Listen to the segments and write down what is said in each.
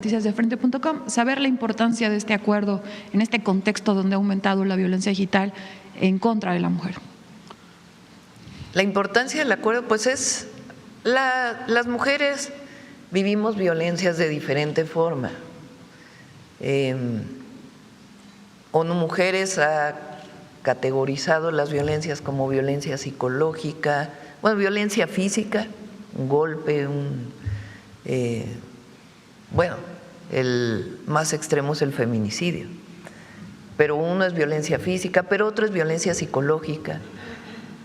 Noticias de Frente.com, saber la importancia de este acuerdo en este contexto donde ha aumentado la violencia digital en contra de la mujer. La importancia del acuerdo, pues es las mujeres vivimos violencias de diferente forma. ONU Mujeres ha categorizado las violencias como violencia psicológica, bueno, violencia física, un golpe, bueno, el más extremo es el feminicidio, pero uno es violencia física, pero otro es violencia psicológica,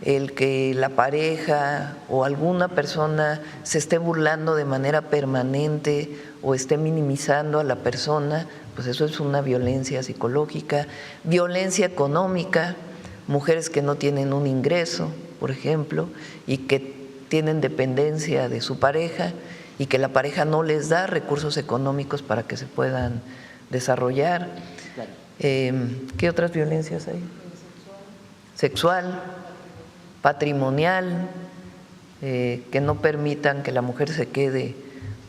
el que la pareja o alguna persona se esté burlando de manera permanente o esté minimizando a la persona, pues eso es una violencia psicológica. Violencia económica, mujeres que no tienen un ingreso, por ejemplo, y que tienen dependencia de su pareja y que la pareja no les da recursos económicos para que se puedan desarrollar. ¿Qué otras violencias hay? Sexual, patrimonial, que no permitan que la mujer se quede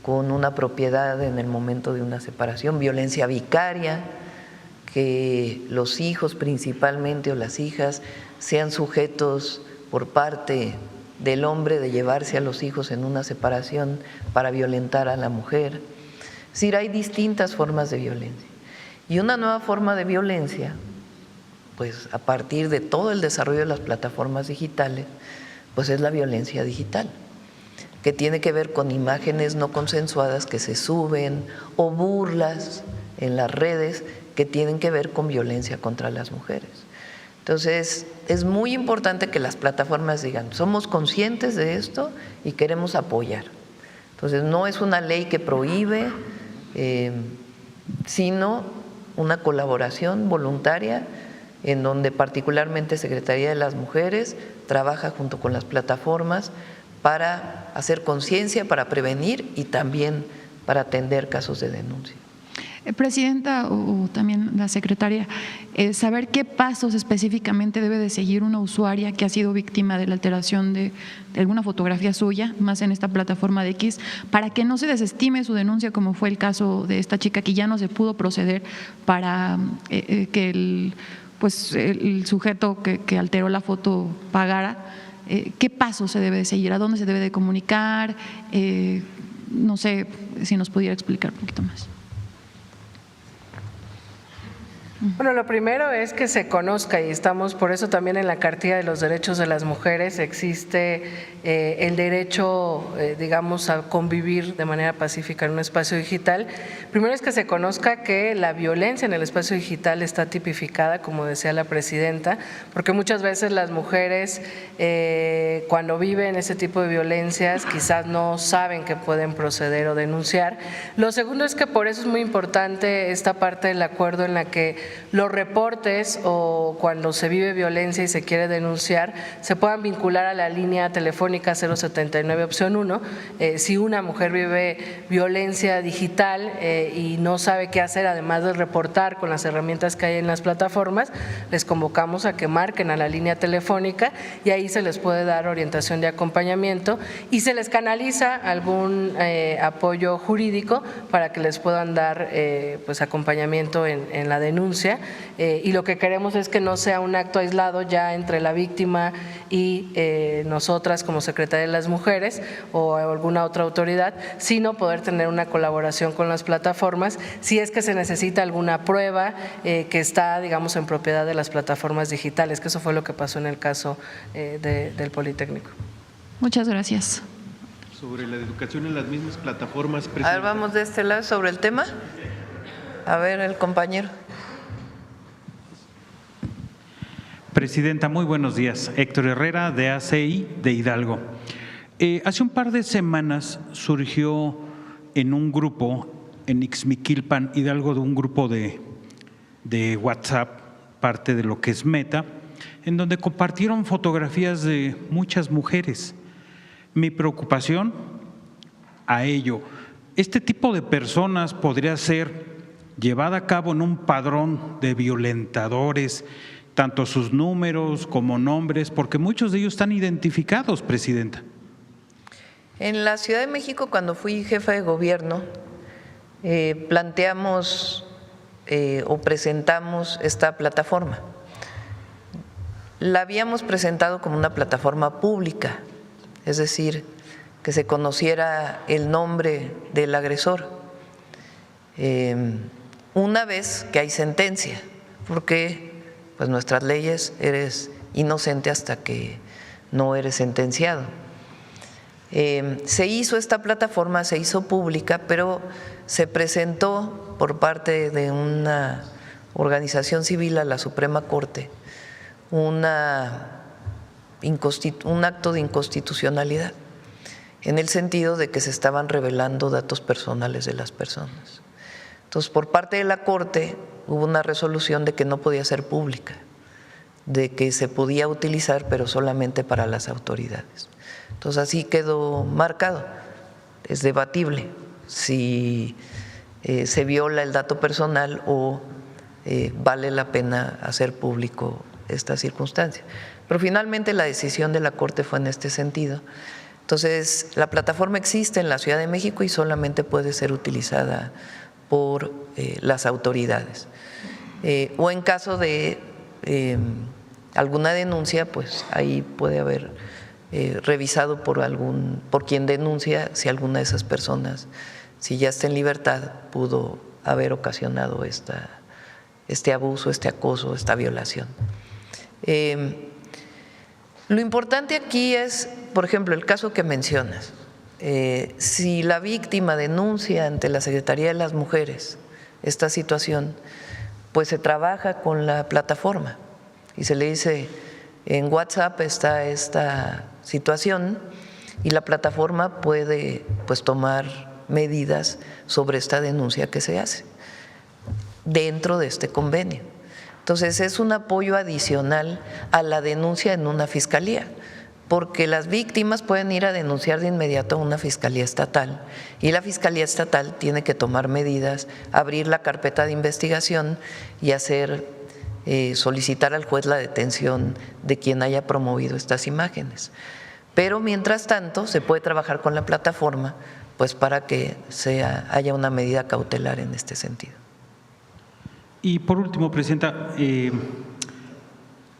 con una propiedad en el momento de una separación, violencia vicaria, que los hijos principalmente o las hijas sean sujetos por parte del hombre de llevarse a los hijos en una separación para violentar a la mujer. Es decir, hay distintas formas de violencia. Y una nueva forma de violencia, pues a partir de todo el desarrollo de las plataformas digitales, pues es la violencia digital, que tiene que ver con imágenes no consensuadas que se suben o burlas en las redes que tienen que ver con violencia contra las mujeres. Entonces, es muy importante que las plataformas digan, somos conscientes de esto y queremos apoyar. Entonces, no es una ley que prohíbe, sino una colaboración voluntaria en donde particularmente Secretaría de las Mujeres trabaja junto con las plataformas para hacer conciencia, para prevenir y también para atender casos de denuncia. Presidenta o también la secretaria, saber qué pasos específicamente debe de seguir una usuaria que ha sido víctima de la alteración de alguna fotografía suya, más en esta plataforma de X, para que no se desestime su denuncia, como fue el caso de esta chica que ya no se pudo proceder para que el sujeto que alteró la foto pagara. ¿Qué pasos se debe de seguir? ¿A dónde se debe de comunicar? No sé si nos pudiera explicar un poquito más. Bueno, lo primero es que se conozca y estamos por eso también en la Cartilla de los Derechos de las Mujeres existe el derecho, digamos, a convivir de manera pacífica en un espacio digital. Primero es que se conozca que la violencia en el espacio digital está tipificada, como decía la presidenta, porque muchas veces las mujeres cuando viven ese tipo de violencias quizás no saben que pueden proceder o denunciar. Lo segundo es que por eso es muy importante esta parte del acuerdo en la que los reportes o cuando se vive violencia y se quiere denunciar se puedan vincular a la línea telefónica 079 opción 1. Si una mujer vive violencia digital y no sabe qué hacer, además de reportar con las herramientas que hay en las plataformas, les convocamos a que marquen a la línea telefónica y ahí se les puede dar orientación de acompañamiento y se les canaliza algún apoyo jurídico para que les puedan dar pues acompañamiento en la denuncia. Y lo que queremos es que no sea un acto aislado ya entre la víctima y nosotras como Secretaría de las Mujeres o alguna otra autoridad, sino poder tener una colaboración con las plataformas si es que se necesita alguna prueba que está, digamos, en propiedad de las plataformas digitales, que eso fue lo que pasó en el caso del Politécnico. Muchas gracias. Sobre la educación en las mismas plataformas, presidenta. A ver, vamos de este lado sobre el tema. A ver, el compañero. Presidenta, muy buenos días. Héctor Herrera, de ACI, de Hidalgo. Hace un par de semanas surgió en un grupo, en Ixmiquilpan, Hidalgo, de un grupo de WhatsApp, parte de lo que es Meta, en donde compartieron fotografías de muchas mujeres. Mi preocupación a ello, este tipo de personas podría ser llevada a cabo en un padrón de violentadores, tanto sus números como nombres, porque muchos de ellos están identificados, presidenta. En la Ciudad de México, cuando fui jefa de gobierno, planteamos o presentamos esta plataforma. La habíamos presentado como una plataforma pública, es decir, que se conociera el nombre del agresor, una vez que hay sentencia, porque pues nuestras leyes eres inocente hasta que no eres sentenciado. Se hizo esta plataforma, se hizo pública, pero se presentó por parte de una organización civil a la Suprema Corte un acto de inconstitucionalidad, en el sentido de que se estaban revelando datos personales de las personas. Entonces, por parte de la Corte hubo una resolución de que no podía ser pública, de que se podía utilizar, pero solamente para las autoridades. Entonces, así quedó marcado. Es debatible si se viola el dato personal o vale la pena hacer público esta circunstancia. Pero finalmente la decisión de la Corte fue en este sentido. Entonces, la plataforma existe en la Ciudad de México y solamente puede ser utilizada por las autoridades. O en caso de alguna denuncia, pues ahí puede haber revisado por quien denuncia si alguna de esas personas, si ya está en libertad, pudo haber ocasionado este abuso, este acoso, esta violación. Lo importante aquí es, por ejemplo, el caso que mencionas. Si la víctima denuncia ante la Secretaría de las Mujeres esta situación, pues se trabaja con la plataforma y se le dice: en WhatsApp está esta situación, y la plataforma puede pues tomar medidas sobre esta denuncia que se hace dentro de este convenio. Entonces, es un apoyo adicional a la denuncia en una fiscalía, porque las víctimas pueden ir a denunciar de inmediato a una fiscalía estatal y la fiscalía estatal tiene que tomar medidas, abrir la carpeta de investigación y solicitar al juez la detención de quien haya promovido estas imágenes. Pero mientras tanto se puede trabajar con la plataforma pues para que haya una medida cautelar en este sentido. Y por último, Presidenta,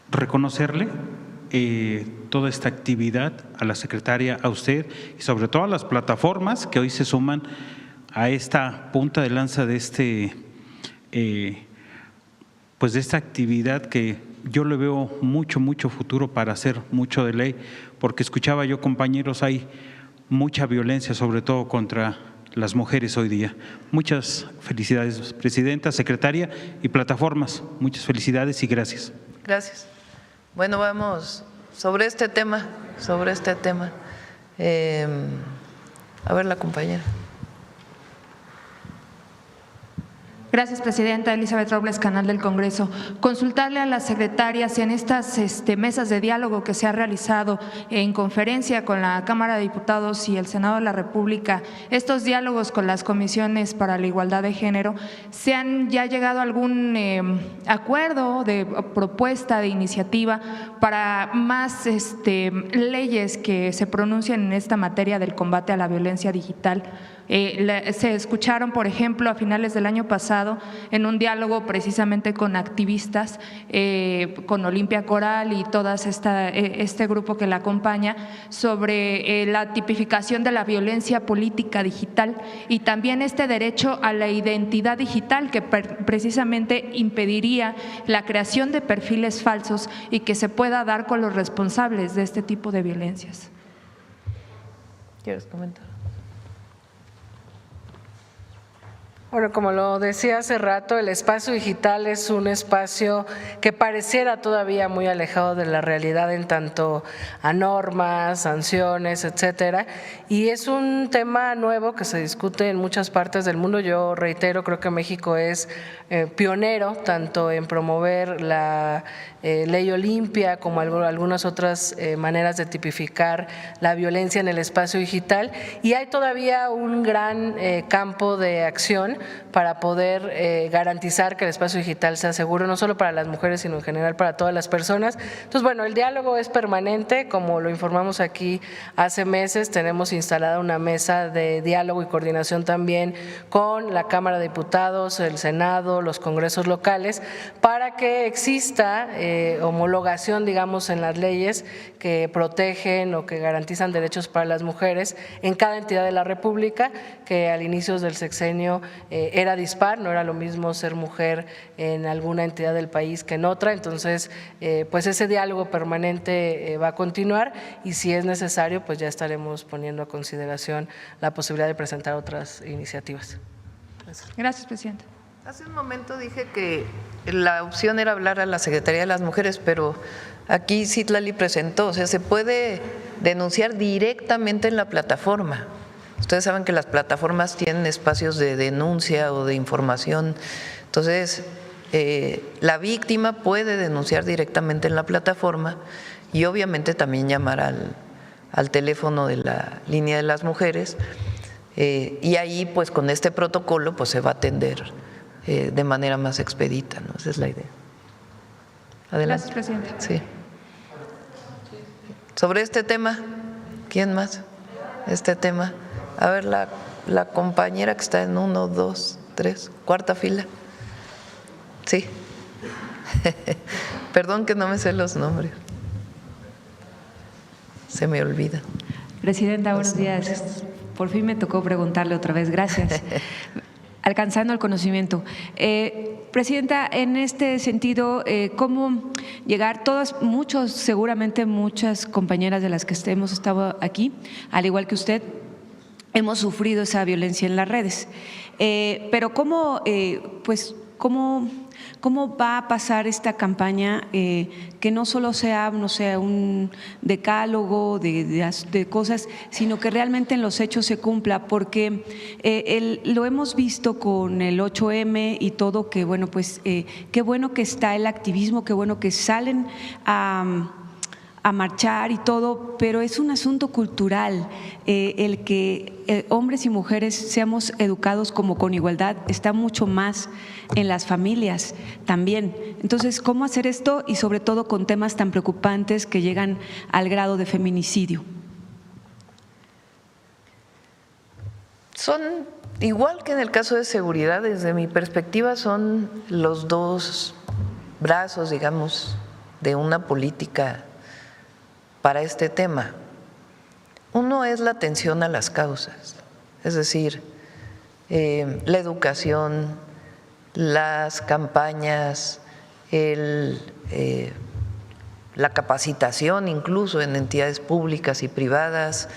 reconocerle toda esta actividad a la secretaria, a usted y sobre todo a las plataformas que hoy se suman a esta punta de lanza de pues de esta actividad que yo le veo mucho futuro para hacer mucho de ley, porque escuchaba yo, compañeros, hay mucha violencia, sobre todo contra las mujeres hoy día. Muchas felicidades, Presidenta, Secretaria y plataformas. Muchas felicidades y gracias. Gracias. Bueno, vamos sobre este tema. A ver, la compañera. Gracias, Presidenta. Elizabeth Robles, Canal del Congreso. Consultarle a la secretaria si en estas mesas de diálogo que se ha realizado en conferencia con la Cámara de Diputados y el Senado de la República, estos diálogos con las comisiones para la igualdad de género, ¿se han ya llegado a algún acuerdo de propuesta, de iniciativa para más leyes que se pronuncien en esta materia del combate a la violencia digital? Se escucharon, por ejemplo, a finales del año pasado en un diálogo precisamente con activistas, con Olimpia Coral y todo este grupo que la acompaña, sobre la tipificación de la violencia política digital y también este derecho a la identidad digital que precisamente impediría la creación de perfiles falsos y que se pueda dar con los responsables de este tipo de violencias. ¿Quieres comentar? Bueno, como lo decía hace rato, el espacio digital es un espacio que pareciera todavía muy alejado de la realidad en tanto a normas, sanciones, etcétera, y es un tema nuevo que se discute en muchas partes del mundo. Yo reitero, creo que México es pionero tanto en promover la ley Olimpia como algunas otras maneras de tipificar la violencia en el espacio digital, y hay todavía un gran campo de acción comunicación para poder garantizar que el espacio digital sea seguro, no solo para las mujeres, sino en general para todas las personas. Entonces, bueno, el diálogo es permanente, como lo informamos aquí hace meses, tenemos instalada una mesa de diálogo y coordinación también con la Cámara de Diputados, el Senado, los congresos locales, para que exista homologación, digamos, en las leyes que protegen o que garantizan derechos para las mujeres en cada entidad de la República, que al inicio del sexenio era dispar, no era lo mismo ser mujer en alguna entidad del país que en otra. Entonces, pues ese diálogo permanente va a continuar y si es necesario, pues ya estaremos poniendo a consideración la posibilidad de presentar otras iniciativas. Gracias, presidenta. Hace un momento dije que la opción era hablar a la Secretaría de las Mujeres, pero aquí Citlali presentó, o sea, se puede denunciar directamente en la plataforma. Ustedes saben que las plataformas tienen espacios de denuncia o de información, entonces la víctima puede denunciar directamente en la plataforma y obviamente también llamar al teléfono de la línea de las mujeres y ahí pues con este protocolo pues se va a atender de manera más expedita, ¿no? Esa es la idea. Adelante. Gracias, presidenta. Sí. Sobre este tema, ¿quién más? Este tema. A ver, la compañera que está en 1, 2, 3, cuarta fila. Sí. Perdón que no me sé los nombres. Se me olvida. Presidenta, buenos días. Por fin me tocó preguntarle otra vez. Gracias. Alcanzando el conocimiento. Presidenta, en este sentido, ¿cómo llegar? Seguramente muchas compañeras de las que hemos estado aquí, al igual que usted, hemos sufrido esa violencia en las redes. Pero ¿cómo va a pasar esta campaña que no solo sea, no sé, un decálogo de cosas, sino que realmente en los hechos se cumpla? Porque lo hemos visto con el 8M y todo, que bueno, pues qué bueno que está el activismo, qué bueno que salen a marchar y todo, pero es un asunto cultural. El que hombres y mujeres seamos educados como con igualdad está mucho más en las familias también. Entonces, ¿cómo hacer esto? Y sobre todo con temas tan preocupantes que llegan al grado de feminicidio. Son, igual que en el caso de seguridad, desde mi perspectiva, son los dos brazos, digamos, de una política para este tema. Uno es la atención a las causas, es decir, la educación, las campañas, la capacitación incluso en entidades públicas y privadas,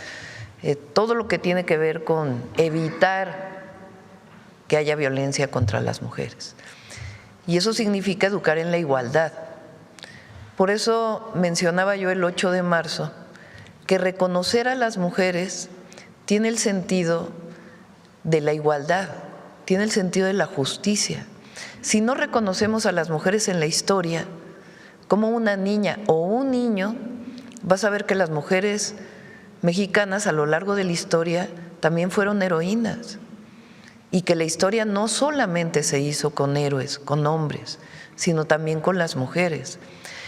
todo lo que tiene que ver con evitar que haya violencia contra las mujeres. Y eso significa educar en la igualdad. Por eso mencionaba yo el 8 de marzo, que reconocer a las mujeres tiene el sentido de la igualdad, tiene el sentido de la justicia. Si no reconocemos a las mujeres en la historia como una niña o un niño, vas a ver que las mujeres mexicanas a lo largo de la historia también fueron heroínas y que la historia no solamente se hizo con héroes, con hombres, sino también con las mujeres.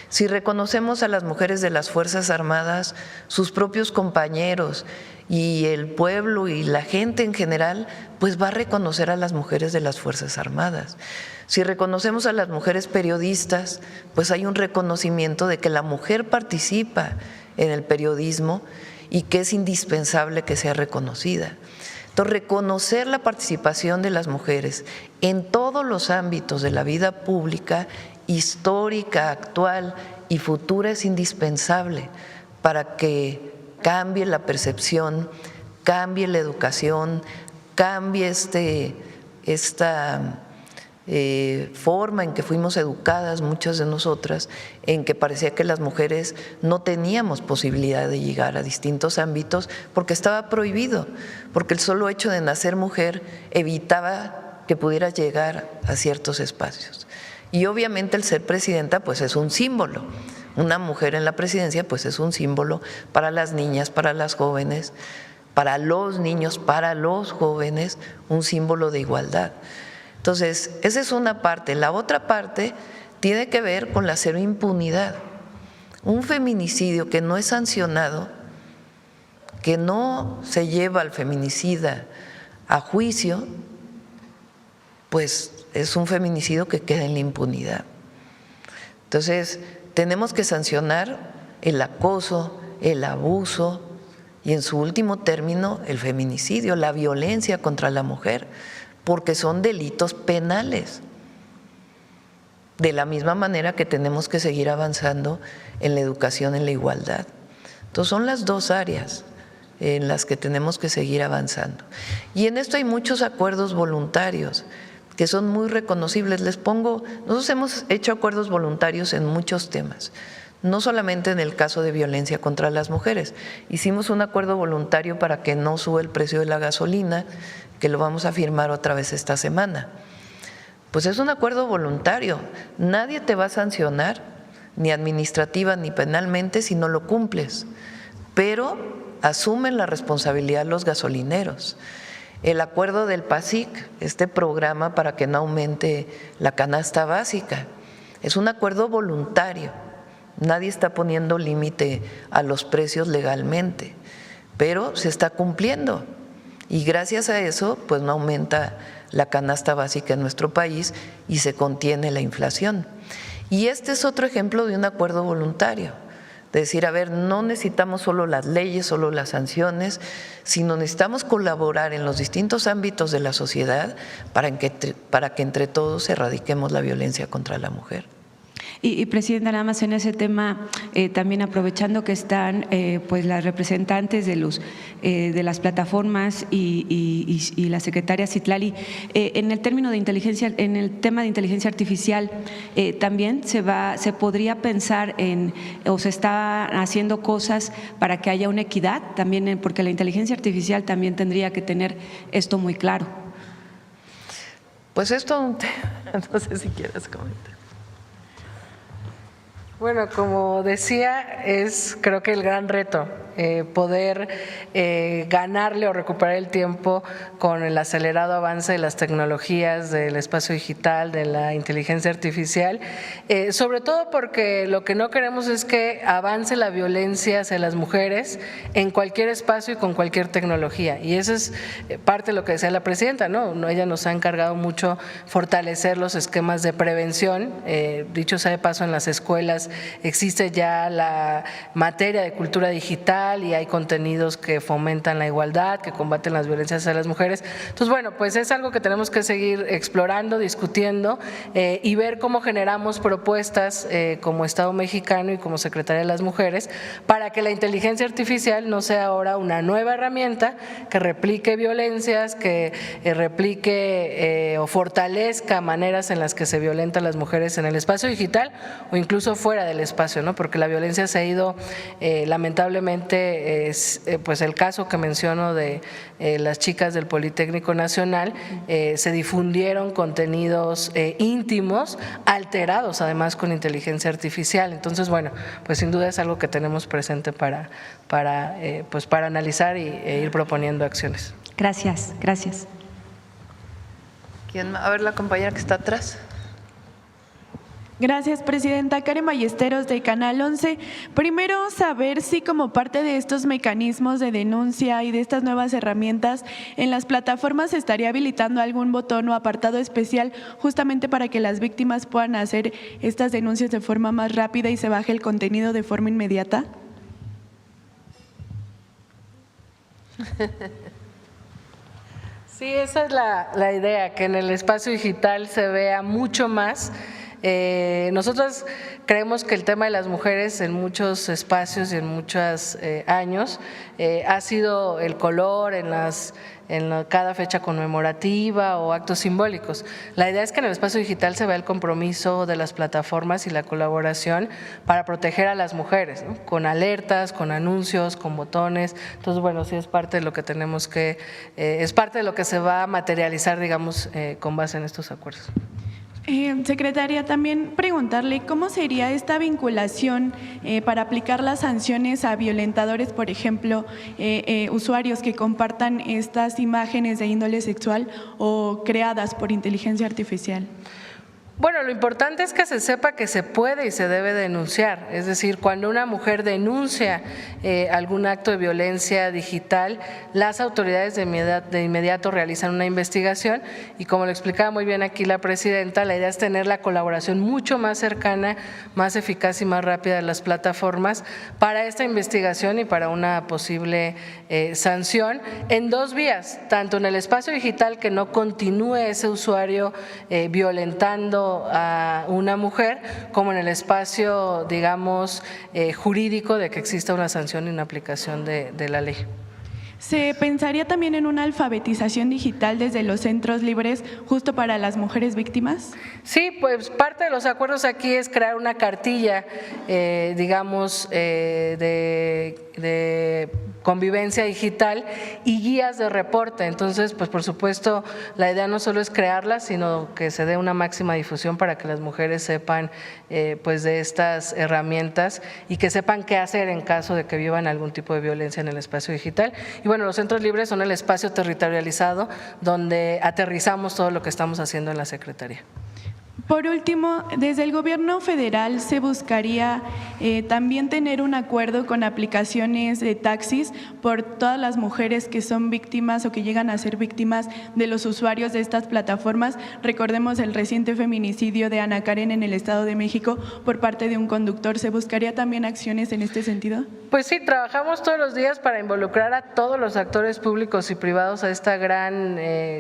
Si reconocemos a las mujeres de las Fuerzas Armadas, sus propios compañeros y el pueblo y la gente en general, pues va a reconocer a las mujeres de las Fuerzas Armadas. Si reconocemos a las mujeres periodistas, pues hay un reconocimiento de que la mujer participa en el periodismo y que es indispensable que sea reconocida. Entonces, reconocer la participación de las mujeres en todos los ámbitos de la vida pública, histórica, actual y futura, es indispensable para que cambie la percepción, cambie la educación, cambie esta forma en que fuimos educadas muchas de nosotras, en que parecía que las mujeres no teníamos posibilidad de llegar a distintos ámbitos porque estaba prohibido, porque el solo hecho de nacer mujer evitaba que pudiera llegar a ciertos espacios. Y obviamente el ser presidenta pues es un símbolo. Una mujer en la presidencia pues es un símbolo para las niñas, para las jóvenes, para los niños, para los jóvenes, un símbolo de igualdad. Entonces, esa es una parte. La otra parte tiene que ver con la cero impunidad. Un feminicidio que no es sancionado, que no se lleva al feminicida a juicio, pues es un feminicidio que queda en la impunidad. Entonces, tenemos que sancionar el acoso, el abuso y en su último término el feminicidio, la violencia contra la mujer, porque son delitos penales. De la misma manera que tenemos que seguir avanzando en la educación, en la igualdad. Entonces, son las dos áreas en las que tenemos que seguir avanzando. Y en esto hay muchos acuerdos voluntarios que son muy reconocibles. Nosotros hemos hecho acuerdos voluntarios en muchos temas, no solamente en el caso de violencia contra las mujeres. Hicimos un acuerdo voluntario para que no suba el precio de la gasolina, que lo vamos a firmar otra vez esta semana. Pues es un acuerdo voluntario, nadie te va a sancionar, ni administrativa ni penalmente, si no lo cumples, pero asumen la responsabilidad los gasolineros. El acuerdo del PASIC, este programa para que no aumente la canasta básica, es un acuerdo voluntario, nadie está poniendo límite a los precios legalmente, pero se está cumpliendo y gracias a eso pues no aumenta la canasta básica en nuestro país y se contiene la inflación. Y este es otro ejemplo de un acuerdo voluntario, de decir, a ver, no necesitamos solo las leyes, solo las sanciones, sino necesitamos colaborar en los distintos ámbitos de la sociedad para que entre todos erradiquemos la violencia contra la mujer. Y Presidenta, nada más en ese tema, también aprovechando que están pues las representantes de las plataformas y la secretaria Citlali, en el tema de inteligencia artificial, también se podría pensar o se está haciendo cosas para que haya una equidad también, porque la inteligencia artificial también tendría que tener esto muy claro. Pues esto, no sé si quieres comentar. Bueno, como decía, es creo que el gran reto poder ganarle o recuperar el tiempo con el acelerado avance de las tecnologías, del espacio digital, de la inteligencia artificial, sobre todo porque lo que no queremos es que avance la violencia hacia las mujeres en cualquier espacio y con cualquier tecnología. Y eso es parte de lo que decía la presidenta, ¿no? Ella nos ha encargado mucho fortalecer los esquemas de prevención. Dicho sea de paso, en las escuelas existe ya la materia de cultura digital y hay contenidos que fomentan la igualdad, que combaten las violencias hacia las mujeres. Entonces, bueno, pues es algo que tenemos que seguir explorando, discutiendo y ver cómo generamos propuestas como Estado mexicano y como Secretaría de las Mujeres para que la inteligencia artificial no sea ahora una nueva herramienta que replique violencias, que replique o fortalezca maneras en las que se violentan las mujeres en el espacio digital o incluso fuera del espacio, ¿no? Porque la violencia se ha ido lamentablemente, pues el caso que menciono de las chicas del Politécnico Nacional, se difundieron contenidos íntimos alterados además con inteligencia artificial. Entonces, bueno, pues sin duda es algo que tenemos presente para analizar e ir proponiendo acciones. Gracias, gracias. A ver, la compañera que está atrás. Gracias, Presidenta. Karen Ballesteros, de Canal 11. Primero, saber si como parte de estos mecanismos de denuncia y de estas nuevas herramientas, en las plataformas se estaría habilitando algún botón o apartado especial justamente para que las víctimas puedan hacer estas denuncias de forma más rápida y se baje el contenido de forma inmediata. Sí, esa es la idea, que en el espacio digital se vea mucho más. Nosotros creemos que el tema de las mujeres en muchos espacios y en muchos años ha sido el color en cada fecha conmemorativa o actos simbólicos. La idea es que en el espacio digital se vea el compromiso de las plataformas y la colaboración para proteger a las mujeres, ¿no? Con alertas, con anuncios, con botones. Entonces, bueno, sí es parte de lo que tenemos que, es parte de lo que se va a materializar, digamos, con base en estos acuerdos. Secretaria, también preguntarle cómo sería esta vinculación para aplicar las sanciones a violentadores, por ejemplo, usuarios que compartan estas imágenes de índole sexual o creadas por inteligencia artificial. Bueno, lo importante es que se sepa que se puede y se debe denunciar, es decir, cuando una mujer denuncia algún acto de violencia digital, las autoridades de inmediato realizan una investigación y como lo explicaba muy bien aquí la presidenta, la idea es tener la colaboración mucho más cercana, más eficaz y más rápida de las plataformas para esta investigación y para una posible sanción en dos vías, tanto en el espacio digital que no continúe ese usuario violentando a una mujer, como en el espacio, digamos, jurídico de que exista una sanción y una aplicación de la ley. ¿Se pensaría también en una alfabetización digital desde los centros libres justo para las mujeres víctimas? Sí, pues parte de los acuerdos aquí es crear una cartilla, digamos, de convivencia digital y guías de reporte. Entonces, pues por supuesto, la idea no solo es crearlas, sino que se dé una máxima difusión para que las mujeres sepan pues de estas herramientas y que sepan qué hacer en caso de que vivan algún tipo de violencia en el espacio digital. Y bueno, los centros libres son el espacio territorializado donde aterrizamos todo lo que estamos haciendo en la Secretaría. Por último, desde el gobierno federal se buscaría también tener un acuerdo con aplicaciones de taxis por todas las mujeres que son víctimas o que llegan a ser víctimas de los usuarios de estas plataformas. Recordemos el reciente feminicidio de Ana Karen en el Estado de México por parte de un conductor. ¿Se buscaría también acciones en este sentido? Pues sí, trabajamos todos los días para involucrar a todos los actores públicos y privados a esta gran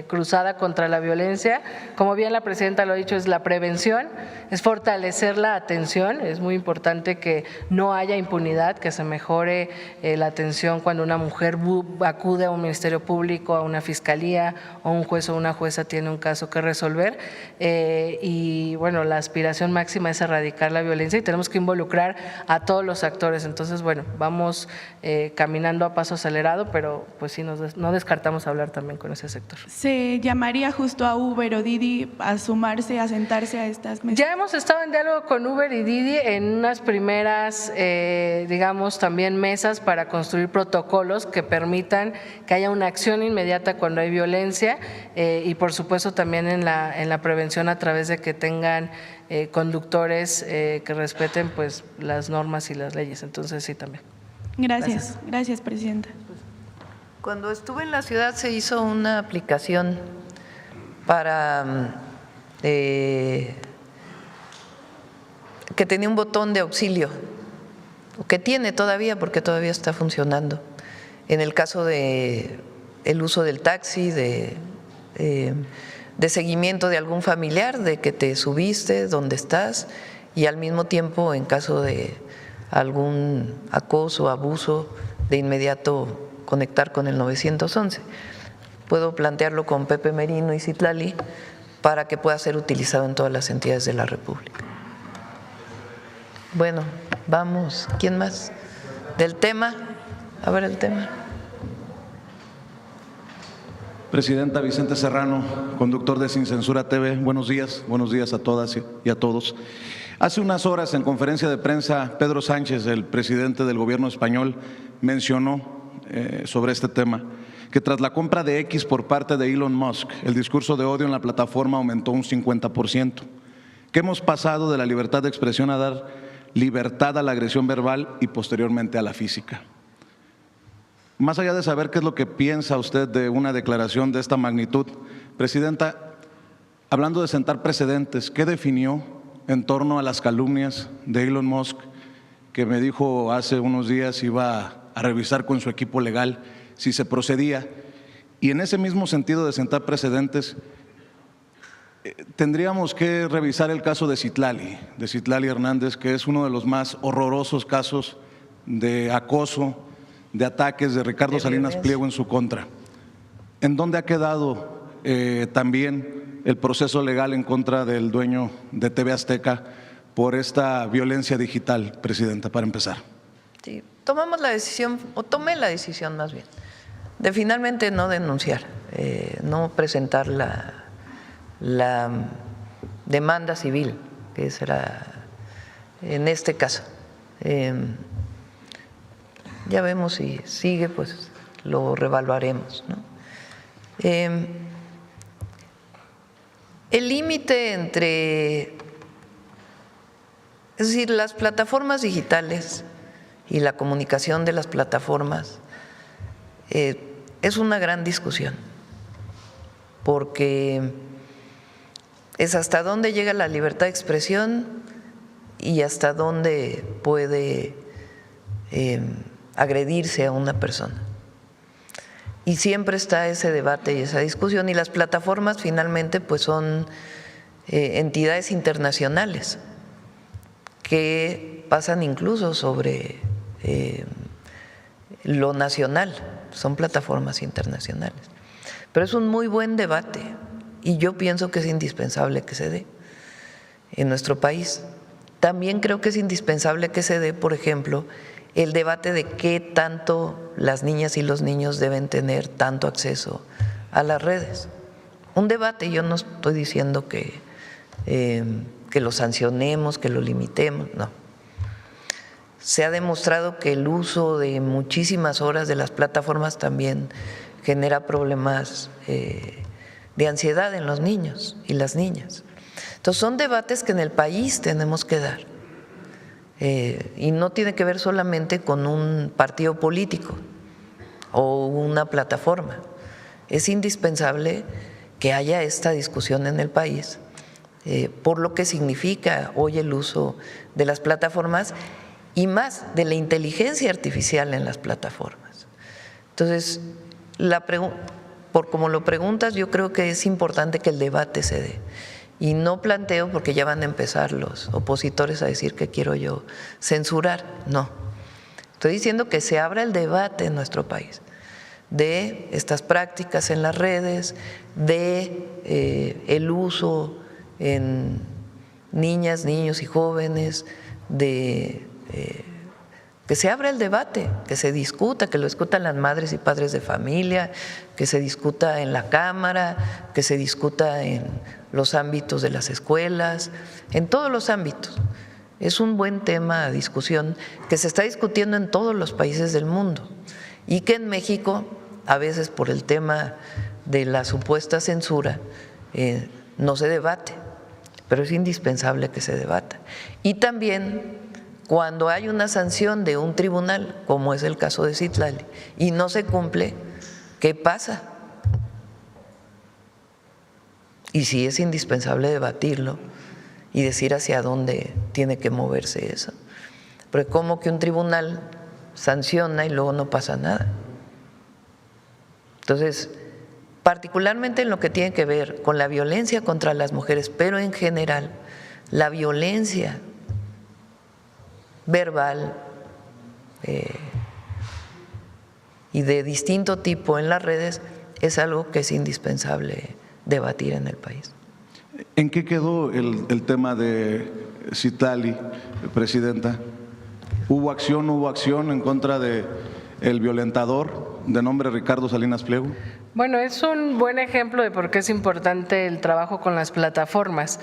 cruzada contra la violencia. Como bien la presidenta lo ha dicho, es la prevención, es fortalecer la atención, es muy importante que no haya impunidad, que se mejore la atención cuando una mujer acude a un ministerio público, a una fiscalía o un juez o una jueza tiene un caso que resolver y bueno, la aspiración máxima es erradicar la violencia y tenemos que involucrar a todos los actores. Entonces, bueno, vamos caminando a paso acelerado, pero pues sí, no descartamos hablar también con ese sector. ¿Se llamaría justo a Uber o Didi a sumarse, a sentarse a estas mesas? Ya hemos estado en diálogo con Uber y Didi en unas primeras, digamos, también mesas para construir protocolos que permitan que haya una acción inmediata cuando hay violencia y por supuesto también en la prevención a través de que tengan conductores que respeten pues las normas y las leyes. Entonces sí, también. Gracias, presidenta. Cuando estuve en la ciudad se hizo una aplicación para que tenía un botón de auxilio, o que tiene todavía porque todavía está funcionando. En el caso de el uso del taxi, de seguimiento de algún familiar, de que te subiste, dónde estás, y al mismo tiempo en caso de algún acoso, abuso, de inmediato conectar con el 911. Puedo plantearlo con Pepe Merino y Citlali para que pueda ser utilizado en todas las entidades de la República. Bueno, vamos. ¿Quién más? ¿Del tema? A ver el tema. Presidenta, Vicente Serrano, conductor de Sin Censura TV. Buenos días a todas y a todos. Hace unas horas en conferencia de prensa, Pedro Sánchez, el presidente del gobierno español, mencionó sobre este tema que tras la compra de X por parte de Elon Musk, el discurso de odio en la plataforma aumentó un 50%, que hemos pasado de la libertad de expresión a dar libertad a la agresión verbal y posteriormente a la física. Más allá de saber qué es lo que piensa usted de una declaración de esta magnitud, Presidenta, hablando de sentar precedentes, ¿qué definió en torno a las calumnias de Elon Musk, que me dijo hace unos días iba a revisar con su equipo legal si se procedía? Y en ese mismo sentido de sentar precedentes, tendríamos que revisar el caso de Citlali Hernández, que es uno de los más horrorosos casos de acoso, de ataques de Ricardo Salinas Pliego en su contra. ¿En dónde ha quedado también el proceso legal en contra del dueño de TV Azteca por esta violencia digital, Presidenta, para empezar? Sí, tomamos la decisión, o tomé la decisión más bien, de finalmente no denunciar, no presentar la demanda civil, que será en este caso. Ya vemos si sigue, pues lo reevaluaremos, ¿no? El límite entre, es decir, las plataformas digitales y la comunicación de las plataformas es una gran discusión, porque es hasta dónde llega la libertad de expresión y hasta dónde puede agredirse a una persona. Y siempre está ese debate y esa discusión, y las plataformas finalmente pues son entidades internacionales que pasan incluso sobre lo nacional, son plataformas internacionales. Pero es un muy buen debate y yo pienso que es indispensable que se dé en nuestro país. También creo que es indispensable que se dé, por ejemplo, el debate de qué tanto las niñas y los niños deben tener tanto acceso a las redes. Un debate, yo no estoy diciendo que lo sancionemos, que lo limitemos, no. Se ha demostrado que el uso de muchísimas horas de las plataformas también genera problemas de ansiedad en los niños y las niñas. Entonces son debates que en el país tenemos que dar. Y no tiene que ver solamente con un partido político o una plataforma. Es indispensable que haya esta discusión en el país por lo que significa hoy el uso de las plataformas y más de la inteligencia artificial en las plataformas. Entonces, por como lo preguntas, yo creo que es importante que el debate se dé. Y no planteo, porque ya van a empezar los opositores a decir que quiero yo censurar, no. Estoy diciendo que se abra el debate en nuestro país de estas prácticas en las redes, de el uso en niñas, niños y jóvenes, de que se abra el debate, que se discuta, que lo discutan las madres y padres de familia, que se discuta en la Cámara, que se discuta en los ámbitos de las escuelas, en todos los ámbitos. Es un buen tema de discusión que se está discutiendo en todos los países del mundo y que en México, a veces por el tema de la supuesta censura, no se debate, pero es indispensable que se debata. Y también cuando hay una sanción de un tribunal, como es el caso de Citlali, y no se cumple, ¿qué pasa? Y sí es indispensable debatirlo y decir hacia dónde tiene que moverse eso. Porque como que un tribunal sanciona y luego no pasa nada. Entonces, particularmente en lo que tiene que ver con la violencia contra las mujeres, pero en general, la violencia verbal y de distinto tipo en las redes es algo que es indispensable debatir en el país. ¿En qué quedó el tema de Citlali, Presidenta? ¿Hubo acción en contra de el violentador de nombre Ricardo Salinas Pliego? Bueno, es un buen ejemplo de por qué es importante el trabajo con las plataformas.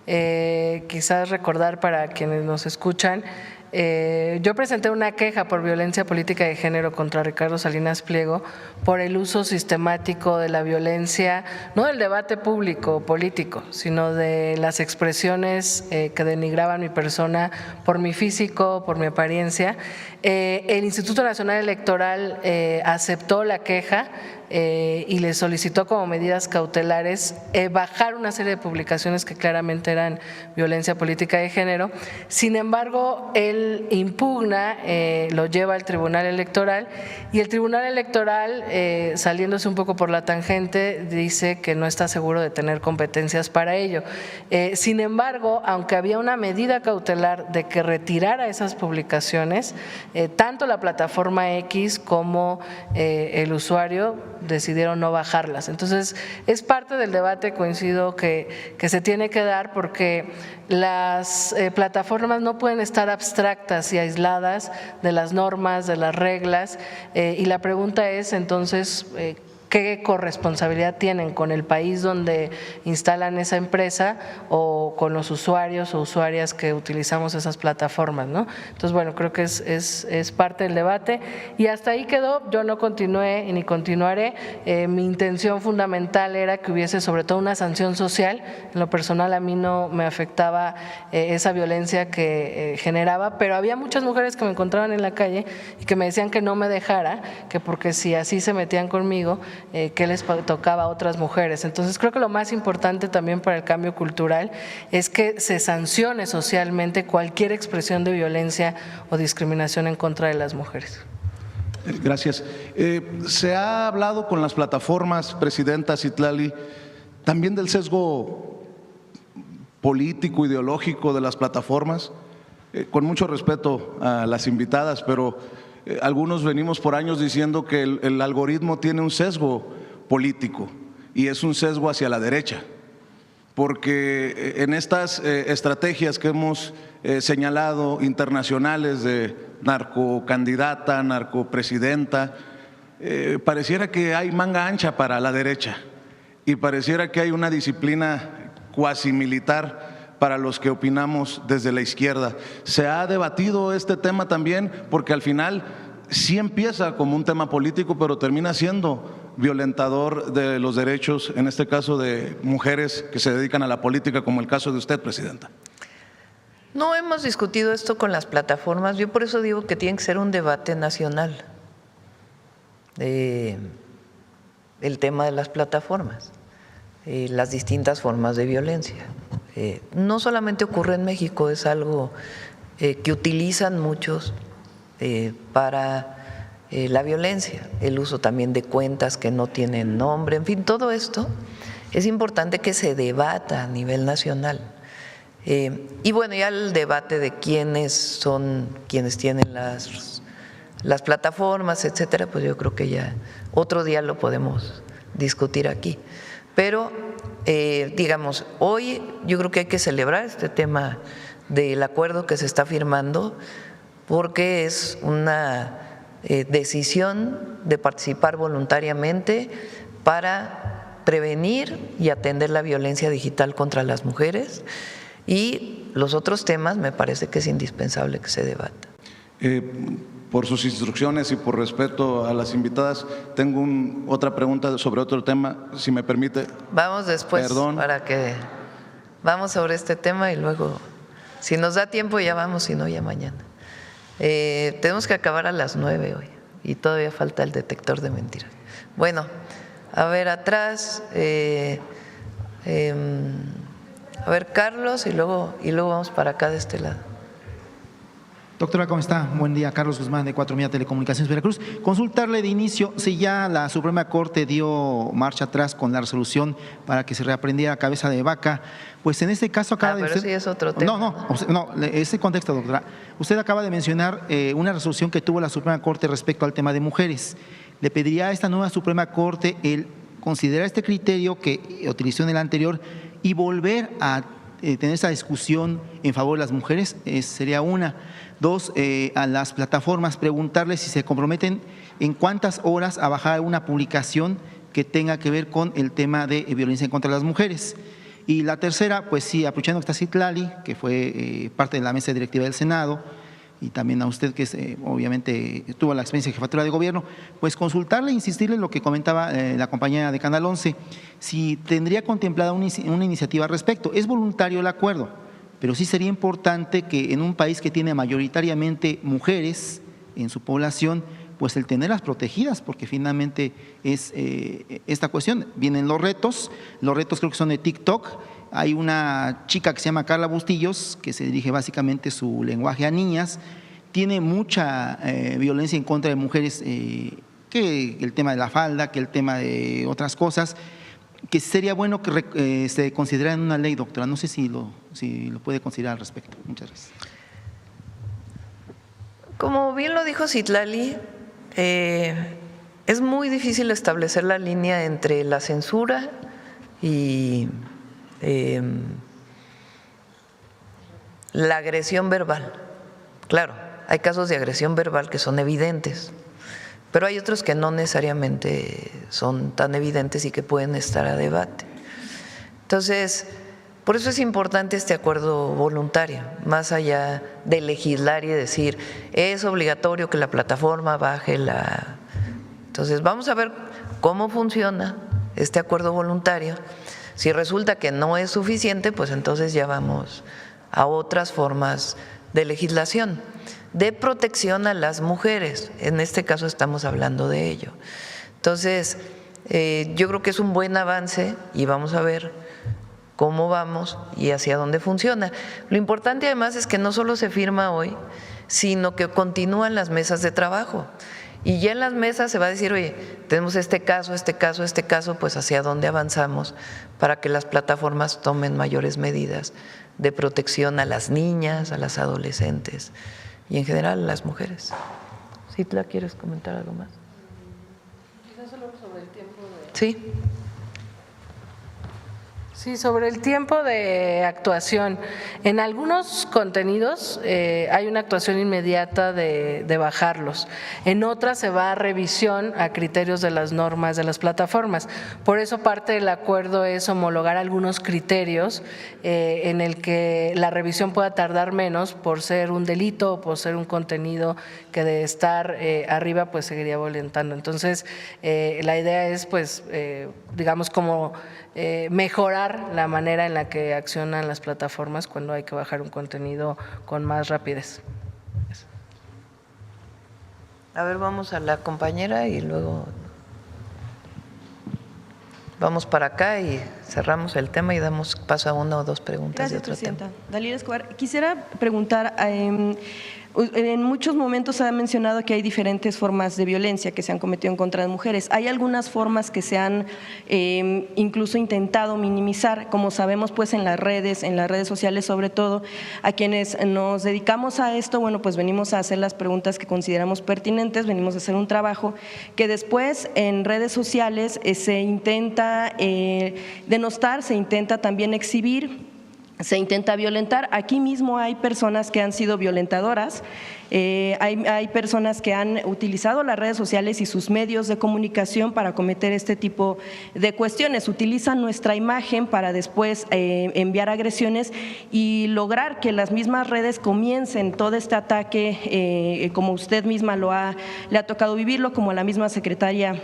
Quizás recordar para quienes nos escuchan, yo presenté una queja por violencia política de género contra Ricardo Salinas Pliego por el uso sistemático de la violencia, no del debate público político, sino de las expresiones que denigraban mi persona por mi físico, por mi apariencia. El Instituto Nacional Electoral aceptó la queja y le solicitó como medidas cautelares bajar una serie de publicaciones que claramente eran violencia política de género. Sin embargo, él impugna, lo lleva al Tribunal Electoral y el Tribunal Electoral, saliéndose un poco por la tangente, dice que no está seguro de tener competencias para ello. Sin embargo, aunque había una medida cautelar de que retirara esas publicaciones, tanto la plataforma X como el usuario decidieron no bajarlas. Entonces, es parte del debate, coincido, que se tiene que dar porque las plataformas no pueden estar abstractas y aisladas de las normas, de las reglas, y la pregunta es entonces qué corresponsabilidad tienen con el país donde instalan esa empresa o con los usuarios o usuarias que utilizamos esas plataformas, ¿no? Entonces, bueno, creo que es parte del debate y hasta ahí quedó. Yo no continué ni continuaré. Mi intención fundamental era que hubiese sobre todo una sanción social. En lo personal a mí no me afectaba esa violencia que generaba, pero había muchas mujeres que me encontraban en la calle y que me decían que no me dejara, que porque si así se metían conmigo, que les tocaba a otras mujeres. Entonces creo que lo más importante también para el cambio cultural es que se sancione socialmente cualquier expresión de violencia o discriminación en contra de las mujeres. Gracias. Se ha hablado con las plataformas, Presidenta Citlali, también del sesgo político, ideológico de las plataformas. Con mucho respeto a las invitadas, pero algunos venimos por años diciendo que el algoritmo tiene un sesgo político y es un sesgo hacia la derecha, porque en estas estrategias que hemos señalado internacionales de narcocandidata, narcopresidenta, pareciera que hay manga ancha para la derecha y pareciera que hay una disciplina cuasi militar para los que opinamos desde la izquierda. Se ha debatido este tema también porque al final sí empieza como un tema político, pero termina siendo violentador de los derechos, en este caso de mujeres que se dedican a la política, como el caso de usted, Presidenta. No hemos discutido esto con las plataformas, yo por eso digo que tiene que ser un debate nacional, el tema de las plataformas, las distintas formas de violencia. No solamente ocurre en México, es algo que utilizan muchos para la violencia, el uso también de cuentas que no tienen nombre, en fin, todo esto es importante que se debata a nivel nacional. Y bueno, ya el debate de quiénes son quienes tienen las plataformas, etcétera, pues yo creo que ya otro día lo podemos discutir aquí. Pero digamos, hoy yo creo que hay que celebrar este tema del acuerdo que se está firmando porque es una decisión de participar voluntariamente para prevenir y atender la violencia digital contra las mujeres y los otros temas me parece que es indispensable que se debata. Por sus instrucciones y por respeto a las invitadas, tengo otra pregunta sobre otro tema, si me permite. Vamos después, Perdón. para que vamos sobre este tema y luego, si nos da tiempo ya vamos, si no ya mañana. Tenemos que acabar a las 9 hoy y todavía falta el detector de mentiras. Bueno, a ver atrás, a ver Carlos y luego vamos para acá de este lado. Doctora, ¿cómo está? Buen día, Carlos Guzmán de 4 Media Telecomunicaciones Veracruz. Consultarle de inicio si ya la Suprema Corte dio marcha atrás con la resolución para que se reaprendiera cabeza de vaca. Pues en este caso acaba de… Pero sí es otro tema. No, ese contexto, doctora. Usted acaba de mencionar una resolución que tuvo la Suprema Corte respecto al tema de mujeres. Le pediría a esta nueva Suprema Corte el considerar este criterio que utilizó en el anterior y volver a tener esa discusión en favor de las mujeres, sería una. Dos, a las plataformas preguntarles si se comprometen en cuántas horas a bajar una publicación que tenga que ver con el tema de violencia en contra de las mujeres. Y la tercera, pues sí, aprovechando que está Citlali, que fue parte de la mesa directiva del Senado, y también a usted que obviamente tuvo la experiencia de jefatura de gobierno, pues consultarle, insistirle en lo que comentaba la compañera de Canal 11, si tendría contemplada una iniciativa al respecto. Es voluntario el acuerdo, pero sí sería importante que en un país que tiene mayoritariamente mujeres en su población, pues el tenerlas protegidas, porque finalmente es esta cuestión. Vienen los retos creo que son de TikTok. Hay una chica que se llama Carla Bustillos, que se dirige básicamente su lenguaje a niñas, tiene mucha violencia en contra de mujeres, que el tema de la falda, que el tema de otras cosas, que sería bueno que se considerara en una ley, doctora. No sé si lo puede considerar al respecto. Muchas gracias. Como bien lo dijo Citlali, es muy difícil establecer la línea entre la censura y la agresión verbal. Claro, hay casos de agresión verbal que son evidentes, pero hay otros que no necesariamente son tan evidentes y que pueden estar a debate. Entonces, por eso es importante este acuerdo voluntario, más allá de legislar y decir, es obligatorio que la plataforma baje la… Entonces, vamos a ver cómo funciona este acuerdo voluntario. Si resulta que no es suficiente, pues entonces ya vamos a otras formas de legislación, de protección a las mujeres. En este caso estamos hablando de ello. Entonces, yo creo que es un buen avance y vamos a ver cómo vamos y hacia dónde funciona. Lo importante además es que no solo se firma hoy, sino que continúan las mesas de trabajo. Y ya en las mesas se va a decir, oye, tenemos este caso, pues hacia dónde avanzamos para que las plataformas tomen mayores medidas de protección a las niñas, a las adolescentes y en general a las mujeres. ¿Citla, quieres comentar algo más? Quizás solo sobre el tiempo de… Sí. Sí, sobre el tiempo de actuación. En algunos contenidos hay una actuación inmediata de bajarlos. En otras se va a revisión a criterios de las normas de las plataformas. Por eso parte del acuerdo es homologar algunos criterios en el que la revisión pueda tardar menos por ser un delito o por ser un contenido que de estar arriba pues seguiría violentando. Entonces, la idea es pues digamos como mejorar la manera en la que accionan las plataformas cuando hay que bajar un contenido con más rapidez. A ver, vamos a la compañera y luego vamos para acá y cerramos el tema y damos paso a una o dos preguntas. Gracias, de otro Presidenta. tema. Dalila Escobar, quisiera preguntar, en muchos momentos se ha mencionado que hay diferentes formas de violencia que se han cometido en contra de mujeres. Hay algunas formas que se han incluso intentado minimizar, como sabemos pues en las redes sociales sobre todo, a quienes nos dedicamos a esto, bueno pues venimos a hacer las preguntas que consideramos pertinentes, venimos a hacer un trabajo que después en redes sociales se intenta denostar, se intenta también exhibir, se intenta violentar. Aquí mismo hay personas que han sido violentadoras, hay personas que han utilizado las redes sociales y sus medios de comunicación para cometer este tipo de cuestiones. Utilizan nuestra imagen para después enviar agresiones y lograr que las mismas redes comiencen todo este ataque, como usted misma le ha tocado vivirlo, como a la misma secretaria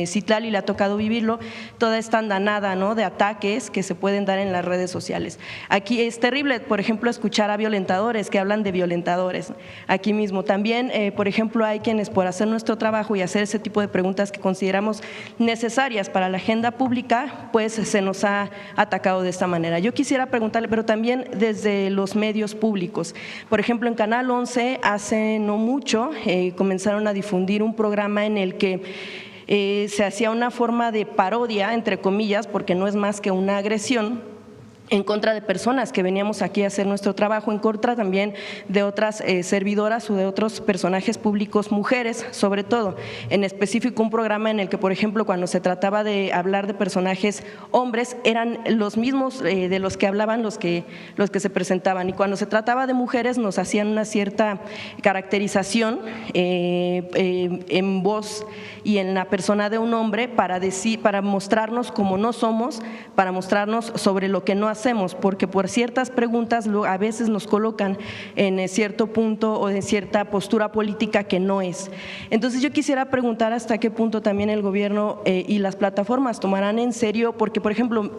Citlali le ha tocado vivirlo, toda esta andanada, ¿no?, de ataques que se pueden dar en las redes sociales. Aquí es terrible, por ejemplo, escuchar a violentadores que hablan de violentadores. Aquí mismo también, por ejemplo, hay quienes por hacer nuestro trabajo y hacer ese tipo de preguntas que consideramos necesarias para la agenda pública, pues se nos ha atacado de esta manera. Yo quisiera preguntarle, pero también desde los medios públicos. Por ejemplo, en Canal 11 hace no mucho comenzaron a difundir un programa en el que se hacía una forma de parodia, entre comillas, porque no es más que una agresión en contra de personas que veníamos aquí a hacer nuestro trabajo, en contra también de otras servidoras o de otros personajes públicos, mujeres sobre todo, en específico un programa en el que, por ejemplo, cuando se trataba de hablar de personajes hombres, eran los mismos de los que hablaban los que se presentaban, y cuando se trataba de mujeres nos hacían una cierta caracterización en voz y en la persona de un hombre para mostrarnos como no somos, para mostrarnos sobre lo que no hacemos, porque por ciertas preguntas a veces nos colocan en cierto punto o en cierta postura política que no es. Entonces yo quisiera preguntar hasta qué punto también el gobierno y las plataformas tomarán en serio, porque por ejemplo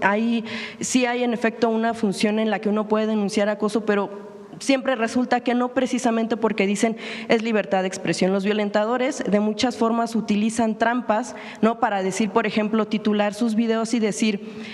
sí hay en efecto una función en la que uno puede denunciar acoso, pero siempre resulta que no, precisamente porque dicen es libertad de expresión. Los violentadores de muchas formas utilizan trampas, ¿no?, para decir, por ejemplo, titular sus videos y decir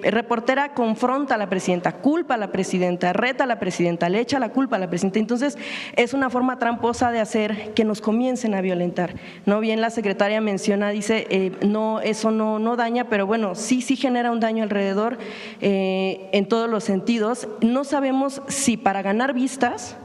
reportera confronta a la presidenta, culpa a la presidenta, reta a la presidenta, le echa la culpa a la presidenta. Entonces es una forma tramposa de hacer que nos comiencen a violentar, ¿no? Bien la secretaria menciona, dice no, eso no daña, pero bueno, sí genera un daño alrededor en todos los sentidos. No sabemos si para ganar vistas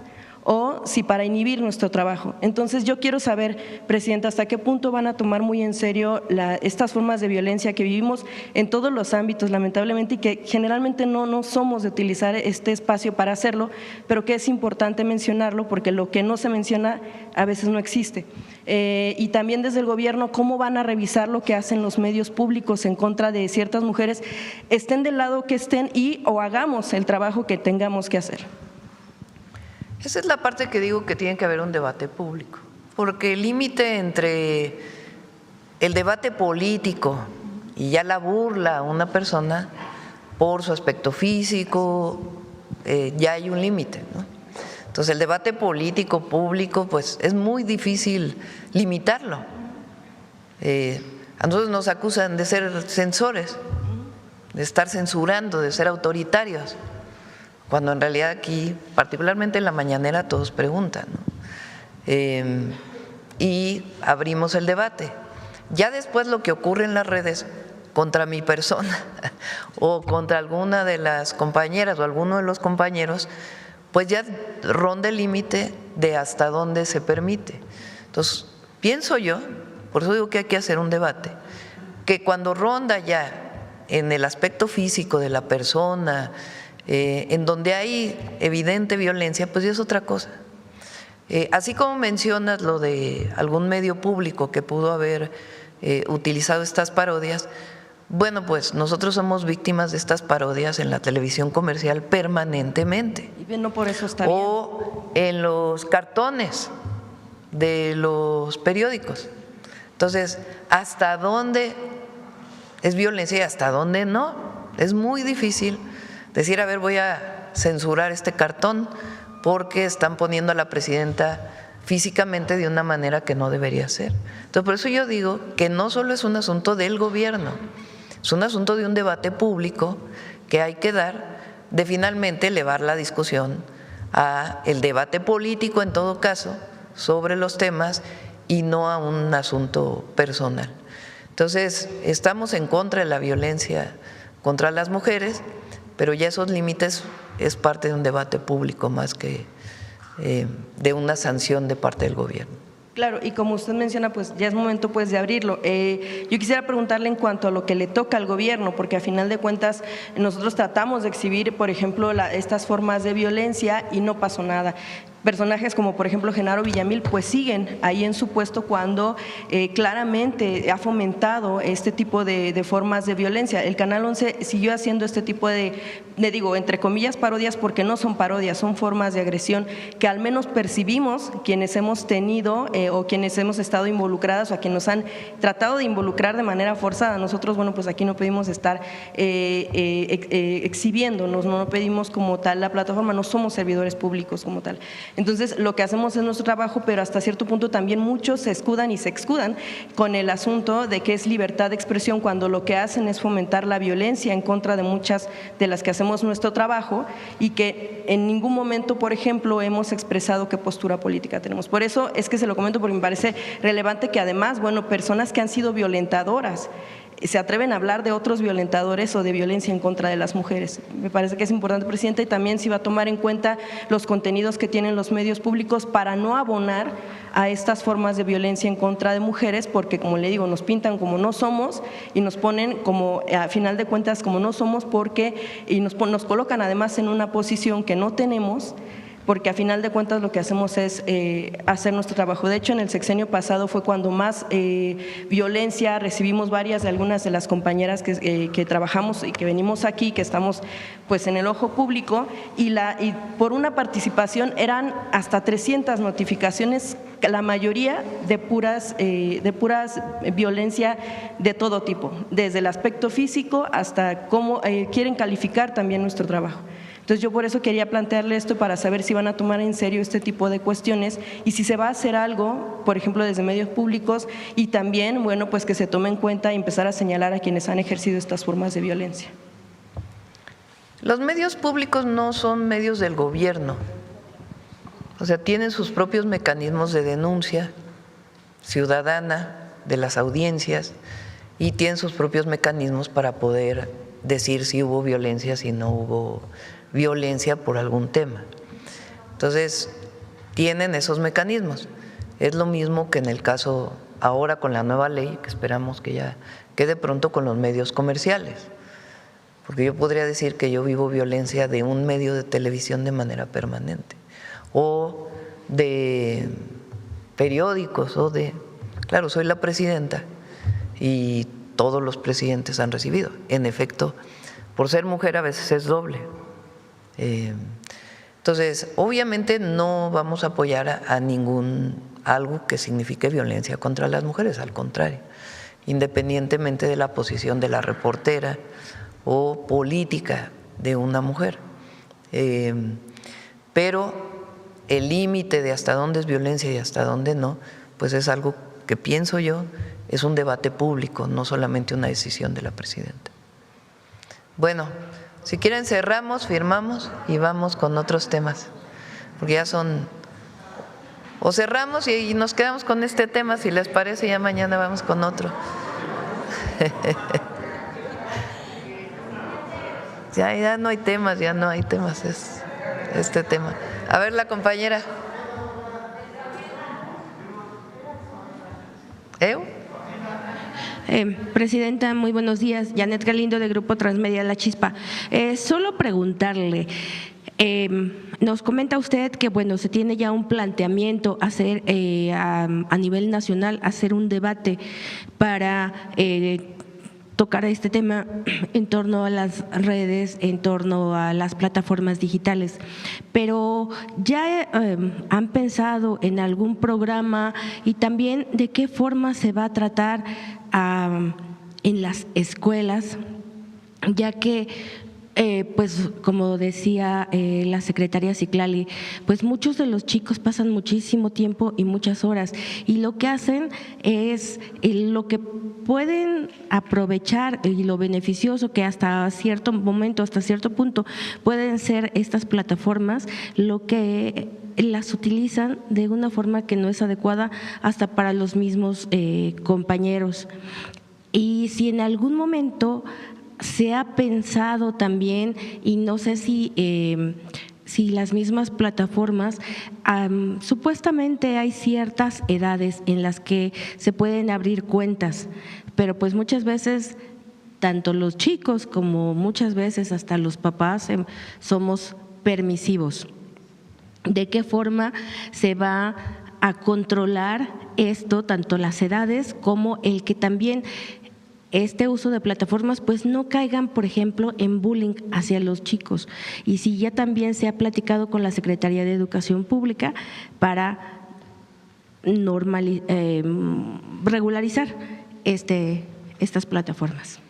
o si para inhibir nuestro trabajo. Entonces yo quiero saber, Presidenta, hasta qué punto van a tomar muy en serio estas formas de violencia que vivimos en todos los ámbitos, lamentablemente, y que generalmente no somos de utilizar este espacio para hacerlo, pero que es importante mencionarlo porque lo que no se menciona a veces no existe. Y también desde el gobierno, ¿cómo van a revisar lo que hacen los medios públicos en contra de ciertas mujeres, estén del lado que estén o hagamos el trabajo que tengamos que hacer? Esa es la parte que digo que tiene que haber un debate público, porque el límite entre el debate político y ya la burla a una persona por su aspecto físico, ya hay un límite, ¿no? Entonces el debate político público pues es muy difícil limitarlo. A nosotros nos acusan de ser censores, de estar censurando, de ser autoritarios, cuando en realidad aquí, particularmente en la mañanera, todos preguntan, ¿no? Y abrimos el debate. Ya después lo que ocurre en las redes contra mi persona o contra alguna de las compañeras o alguno de los compañeros, pues ya ronda el límite de hasta dónde se permite. Entonces, pienso yo, por eso digo que hay que hacer un debate, que cuando ronda ya en el aspecto físico de la persona, en donde hay evidente violencia, pues ya es otra cosa. Así como mencionas lo de algún medio público que pudo haber utilizado estas parodias, bueno, pues nosotros somos víctimas de estas parodias en la televisión comercial permanentemente. Y bien, no por eso está bien. O en los cartones de los periódicos. Entonces, ¿hasta dónde es violencia y hasta dónde no? Es muy difícil decir, a ver, voy a censurar este cartón porque están poniendo a la presidenta físicamente de una manera que no debería ser. Entonces, por eso yo digo que no solo es un asunto del gobierno, es un asunto de un debate público que hay que dar, de finalmente elevar la discusión a el debate político en todo caso sobre los temas y no a un asunto personal. Entonces, estamos en contra de la violencia contra las mujeres, pero ya esos límites es parte de un debate público más que de una sanción de parte del gobierno. Claro, y como usted menciona, pues ya es momento pues de abrirlo. Yo quisiera preguntarle en cuanto a lo que le toca al gobierno, porque a final de cuentas nosotros tratamos de exhibir, por ejemplo, estas formas de violencia y no pasó nada. Personajes como por ejemplo Genaro Villamil pues siguen ahí en su puesto cuando claramente ha fomentado este tipo de formas de violencia. El Canal 11 siguió haciendo este tipo de, le digo, entre comillas parodias, porque no son parodias, son formas de agresión que al menos percibimos quienes hemos tenido o quienes hemos estado involucradas o a quienes nos han tratado de involucrar de manera forzada. Nosotros, bueno, pues aquí no pedimos estar exhibiéndonos, no pedimos como tal la plataforma, no somos servidores públicos como tal. Entonces, lo que hacemos es nuestro trabajo, pero hasta cierto punto también muchos se escudan con el asunto de que es libertad de expresión cuando lo que hacen es fomentar la violencia en contra de muchas de las que hacemos nuestro trabajo y que en ningún momento, por ejemplo, hemos expresado qué postura política tenemos. Por eso es que se lo comento porque me parece relevante que además, bueno, personas que han sido violentadoras se atreven a hablar de otros violentadores o de violencia en contra de las mujeres. Me parece que es importante, Presidenta, y también se va a tomar en cuenta los contenidos que tienen los medios públicos para no abonar a estas formas de violencia en contra de mujeres, porque como le digo, nos pintan como no somos y nos ponen como, a final de cuentas, como no somos y nos colocan además en una posición que no tenemos, porque a final de cuentas lo que hacemos es hacer nuestro trabajo. De hecho, en el sexenio pasado fue cuando más violencia recibimos algunas de las compañeras que trabajamos y que venimos aquí, que estamos pues en el ojo público, y por una participación eran hasta 300 notificaciones, la mayoría de puras violencia de todo tipo, desde el aspecto físico hasta cómo quieren calificar también nuestro trabajo. Entonces yo por eso quería plantearle esto para saber si van a tomar en serio este tipo de cuestiones y si se va a hacer algo, por ejemplo, desde medios públicos y también, bueno, pues que se tome en cuenta y empezar a señalar a quienes han ejercido estas formas de violencia. Los medios públicos no son medios del gobierno, o sea, tienen sus propios mecanismos de denuncia ciudadana de las audiencias y tienen sus propios mecanismos para poder decir si hubo violencia, si no hubo violencia por algún tema. Entonces, tienen esos mecanismos. Es lo mismo que en el caso ahora con la nueva ley, que esperamos que ya quede pronto, con los medios comerciales. Porque yo podría decir que yo vivo violencia de un medio de televisión de manera permanente, o de periódicos, o de… Claro, soy la presidenta y todos los presidentes han recibido. En efecto, por ser mujer a veces es doble. Entonces, obviamente no vamos a apoyar a algo que signifique violencia contra las mujeres, al contrario, independientemente de la posición de la reportera o política de una mujer. Pero el límite de hasta dónde es violencia y hasta dónde no, pues es algo que pienso yo, es un debate público, no solamente una decisión de la presidenta. Bueno, si quieren cerramos, firmamos y vamos con otros temas, porque ya son… O cerramos y nos quedamos con este tema, si les parece, ya mañana vamos con otro. Ya no hay temas, es este tema. A ver, la compañera. Presidenta, muy buenos días. Janet Galindo, de Grupo Transmedia La Chispa. Solo preguntarle, nos comenta usted que bueno, se tiene ya un planteamiento hacer a nivel nacional, hacer un debate para tocar este tema en torno a las redes, en torno a las plataformas digitales. Pero ¿ya han pensado en algún programa y también de qué forma se va a tratar en las escuelas? Ya que pues como decía la secretaria Citlali, pues muchos de los chicos pasan muchísimo tiempo y muchas horas, y lo que hacen es lo que pueden aprovechar y lo beneficioso que hasta cierto momento, hasta cierto punto pueden ser estas plataformas, lo que las utilizan de una forma que no es adecuada hasta para los mismos compañeros. Y si en algún momento se ha pensado también, y no sé si las mismas plataformas, supuestamente hay ciertas edades en las que se pueden abrir cuentas, pero pues muchas veces tanto los chicos como muchas veces hasta los papás somos permisivos. ¿De qué forma se va a controlar esto, tanto las edades como el que también este uso de plataformas pues no caigan, por ejemplo, en bullying hacia los chicos? Y si ya también se ha platicado con la Secretaría de Educación Pública para regularizar estas plataformas.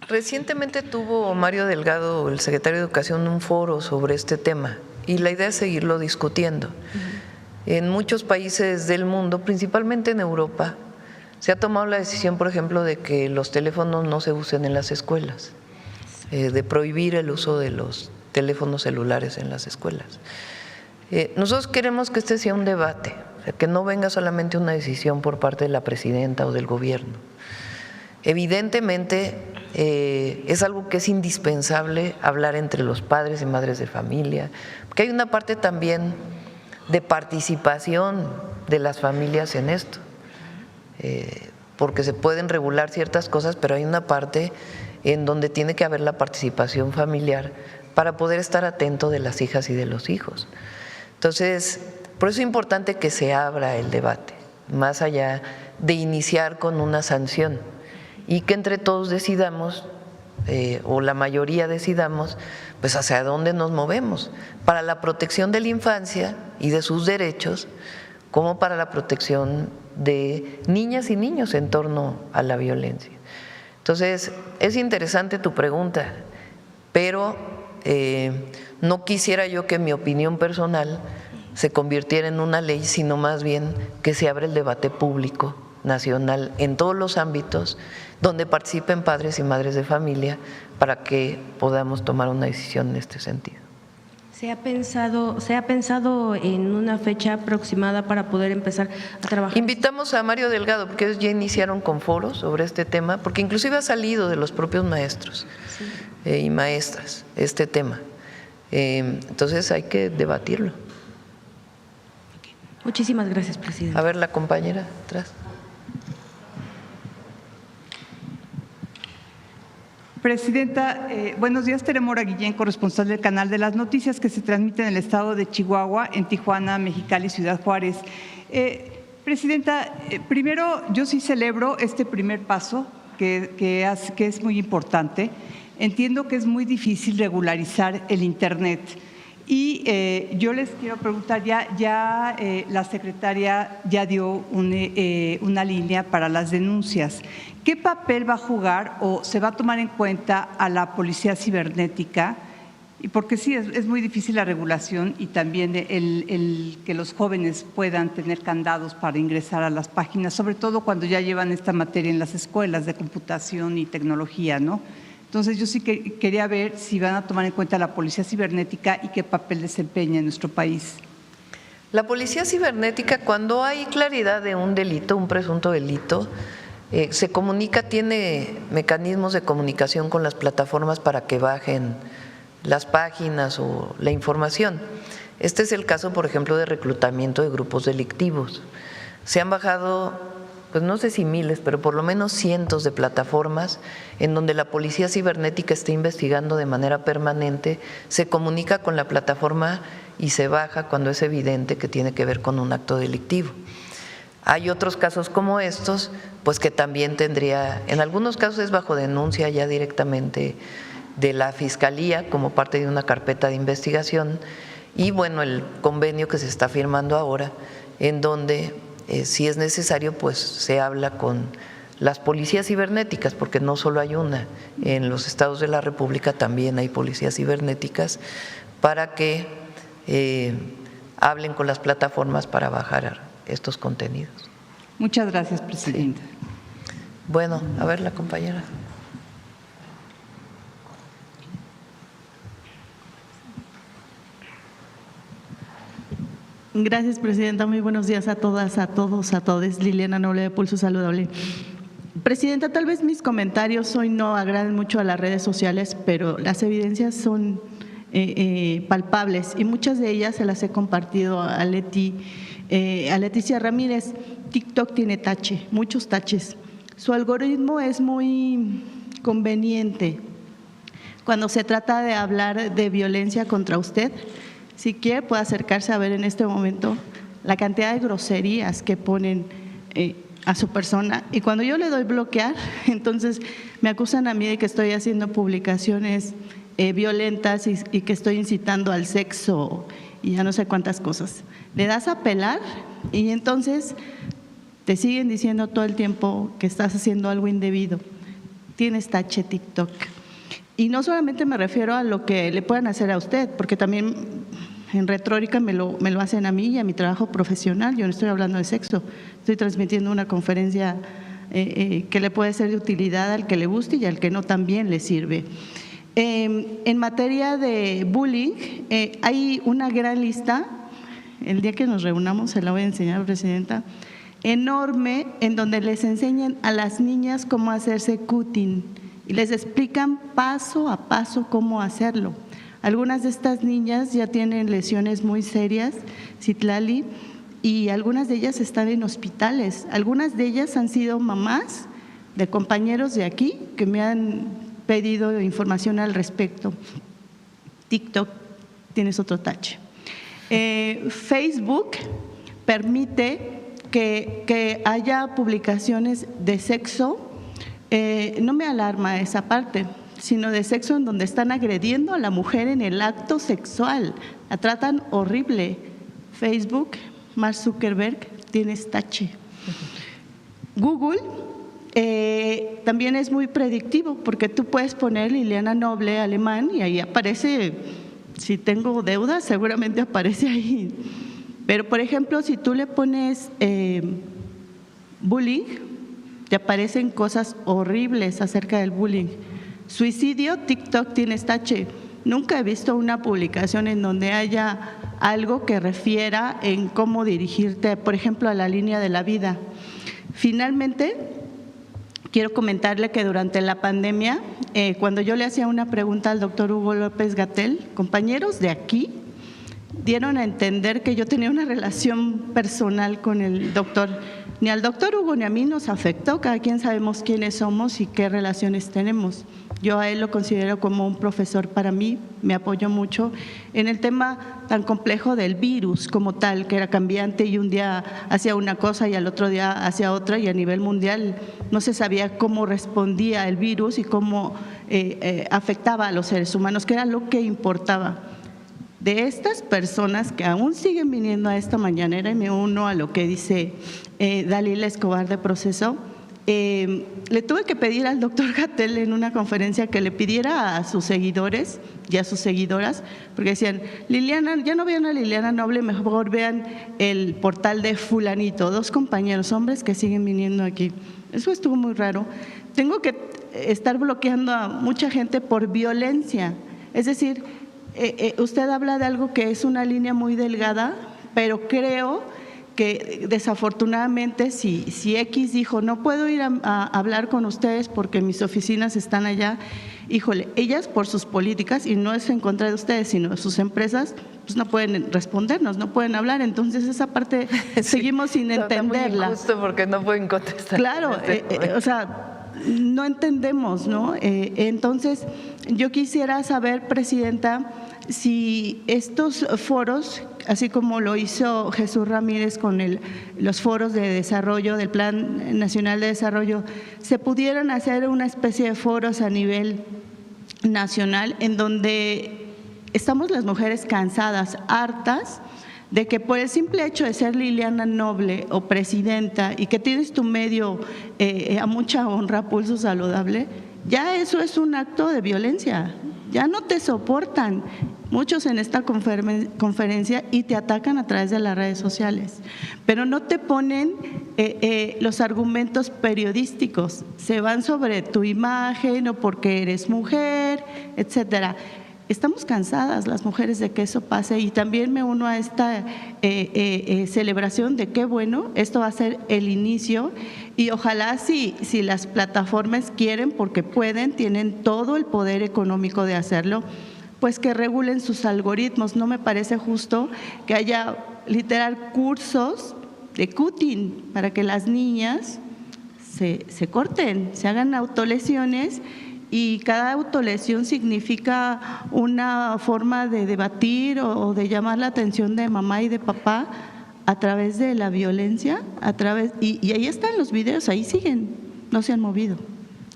Recientemente tuvo Mario Delgado, el secretario de Educación, un foro sobre este tema y la idea es seguirlo discutiendo. En muchos países del mundo, principalmente en Europa, se ha tomado la decisión, por ejemplo, de que los teléfonos no se usen en las escuelas, de prohibir el uso de los teléfonos celulares en las escuelas. Nosotros queremos que este sea un debate, o sea, que no venga solamente una decisión por parte de la presidenta o del gobierno. Evidentemente, es algo que es indispensable hablar entre los padres y madres de familia, porque hay una parte también de participación de las familias en esto, porque se pueden regular ciertas cosas, pero hay una parte en donde tiene que haber la participación familiar para poder estar atento de las hijas y de los hijos. Entonces, por eso es importante que se abra el debate, más allá de iniciar con una sanción, y que entre todos decidamos, o la mayoría decidamos, pues hacia dónde nos movemos, para la protección de la infancia y de sus derechos, como para la protección de niñas y niños en torno a la violencia. Entonces, es interesante tu pregunta, pero no quisiera yo que mi opinión personal se convirtiera en una ley, sino más bien que se abra el debate público nacional en todos los ámbitos donde participen padres y madres de familia para que podamos tomar una decisión en este sentido. ¿Se ha pensado en una fecha aproximada para poder empezar a trabajar? Invitamos a Mario Delgado, porque ellos ya iniciaron con foros sobre este tema, porque inclusive ha salido de los propios maestros y maestras este tema. Entonces hay que debatirlo. Muchísimas gracias, presidenta. A ver, la compañera atrás. Presidenta, buenos días. Tere Mora Guillén, corresponsal del Canal de las Noticias, que se transmite en el estado de Chihuahua, en Tijuana, Mexicali, Ciudad Juárez. Presidenta, primero yo sí celebro este primer paso, que es muy importante. Entiendo que es muy difícil regularizar el Internet. Y yo les quiero preguntar, ya la secretaria ya dio una línea para las denuncias. ¿Qué papel va a jugar o se va a tomar en cuenta a la policía cibernética? Y porque sí, es muy difícil la regulación y también el que los jóvenes puedan tener candados para ingresar a las páginas, sobre todo cuando ya llevan esta materia en las escuelas de computación y tecnología, ¿no? Entonces, yo sí que quería ver si van a tomar en cuenta la policía cibernética y qué papel desempeña en nuestro país. La policía cibernética, cuando hay claridad de un delito, un presunto delito, se comunica, tiene mecanismos de comunicación con las plataformas para que bajen las páginas o la información. Este es el caso, por ejemplo, de reclutamiento de grupos delictivos. Se han bajado, pues no sé si miles, pero por lo menos cientos de plataformas en donde la policía cibernética está investigando de manera permanente, se comunica con la plataforma y se baja cuando es evidente que tiene que ver con un acto delictivo. Hay otros casos como estos, pues que también tendría, en algunos casos es bajo denuncia ya directamente de la Fiscalía como parte de una carpeta de investigación, y bueno, el convenio que se está firmando ahora, en donde si es necesario, pues se habla con las policías cibernéticas, porque no solo hay una, en los estados de la República también hay policías cibernéticas, para que hablen con las plataformas para bajar estos contenidos. Muchas gracias, presidenta. Sí. Bueno, a ver la compañera. Gracias, presidenta. Muy buenos días a todas, a todos, a todes. Liliana Noble de Pulso Saludable. Presidenta, tal vez mis comentarios hoy no agraden mucho a las redes sociales, pero las evidencias son palpables y muchas de ellas se las he compartido a Leticia Ramírez. TikTok tiene tache, muchos taches. Su algoritmo es muy conveniente cuando se trata de hablar de violencia contra usted. Si quiere, puede acercarse a ver en este momento la cantidad de groserías que ponen a su persona. Y cuando yo le doy bloquear, entonces me acusan a mí de que estoy haciendo publicaciones violentas y que estoy incitando al sexo y ya no sé cuántas cosas. Le das a apelar y entonces te siguen diciendo todo el tiempo que estás haciendo algo indebido. Tienes tache TikTok. Y no solamente me refiero a lo que le puedan hacer a usted, porque también en retórica me lo hacen a mí y a mi trabajo profesional. Yo no estoy hablando de sexo, estoy transmitiendo una conferencia que le puede ser de utilidad al que le guste y al que no también le sirve. En materia de bullying, hay una gran lista, el día que nos reunamos se la voy a enseñar, presidenta, enorme, en donde les enseñan a las niñas cómo hacerse cutting y les explican paso a paso cómo hacerlo. Algunas de estas niñas ya tienen lesiones muy serias, Citlali, y algunas de ellas están en hospitales. Algunas de ellas han sido mamás de compañeros de aquí que me han pedido información al respecto. TikTok, tienes otro tache. Facebook permite que haya publicaciones de sexo. No me alarma esa parte, sino de sexo en donde están agrediendo a la mujer en el acto sexual, la tratan horrible. Facebook, Mark Zuckerberg, tienes tache. Google también es muy predictivo porque tú puedes poner Liliana Noble alemán y ahí aparece, si tengo deuda seguramente aparece ahí. Pero por ejemplo, si tú le pones bullying, te aparecen cosas horribles acerca del bullying. Suicidio, TikTok tienes tache. Nunca he visto una publicación en donde haya algo que refiera en cómo dirigirte, por ejemplo, a la línea de la vida. Finalmente, quiero comentarle que durante la pandemia, cuando yo le hacía una pregunta al doctor Hugo López-Gatell, compañeros de aquí dieron a entender que yo tenía una relación personal con el doctor. Ni al doctor Hugo ni a mí nos afectó, cada quien sabemos quiénes somos y qué relaciones tenemos. Yo a él lo considero como un profesor para mí, me apoyó mucho en el tema tan complejo del virus como tal, que era cambiante y un día hacía una cosa y al otro día hacía otra, y a nivel mundial no se sabía cómo respondía el virus y cómo afectaba a los seres humanos, que era lo que importaba. De estas personas que aún siguen viniendo a esta mañanera, y me uno a lo que dice Dalila Escobar de Proceso, le tuve que pedir al doctor Gatell en una conferencia que le pidiera a sus seguidores y a sus seguidoras, porque decían, Liliana, ya no vean a Liliana Noble, mejor vean el portal de fulanito, 2 compañeros hombres que siguen viniendo aquí. Eso estuvo muy raro. Tengo que estar bloqueando a mucha gente por violencia, es decir, usted habla de algo que es una línea muy delgada, pero creo que desafortunadamente si X dijo no puedo ir a hablar con ustedes porque mis oficinas están allá, híjole, ellas por sus políticas, y no es en contra de ustedes sino de sus empresas, pues no pueden respondernos, no pueden hablar, entonces esa parte sí, seguimos sin entenderla. Justo porque no pueden contestar. Claro, o sea, no entendemos, ¿no? Entonces yo quisiera saber, Presidenta, si estos foros, así como lo hizo Jesús Ramírez con los foros de desarrollo del Plan Nacional de Desarrollo, se pudieran hacer una especie de foros a nivel nacional en donde estamos las mujeres cansadas, hartas de que por el simple hecho de ser Liliana Noble o presidenta y que tienes tu medio a mucha honra, Pulso Saludable, ya eso es un acto de violencia, ya no te soportan muchos en esta conferencia y te atacan a través de las redes sociales, pero no te ponen los argumentos periodísticos, se van sobre tu imagen o porque eres mujer, etcétera. Estamos cansadas las mujeres de que eso pase y también me uno a esta celebración de qué bueno, esto va a ser el inicio y ojalá si las plataformas quieren, porque pueden, tienen todo el poder económico de hacerlo, pues que regulen sus algoritmos. No me parece justo que haya literal cursos de cutting para que las niñas se corten, se hagan autolesiones, y cada autolesión significa una forma de debatir o de llamar la atención de mamá y de papá a través de la violencia, y ahí están los videos, ahí siguen, no se han movido.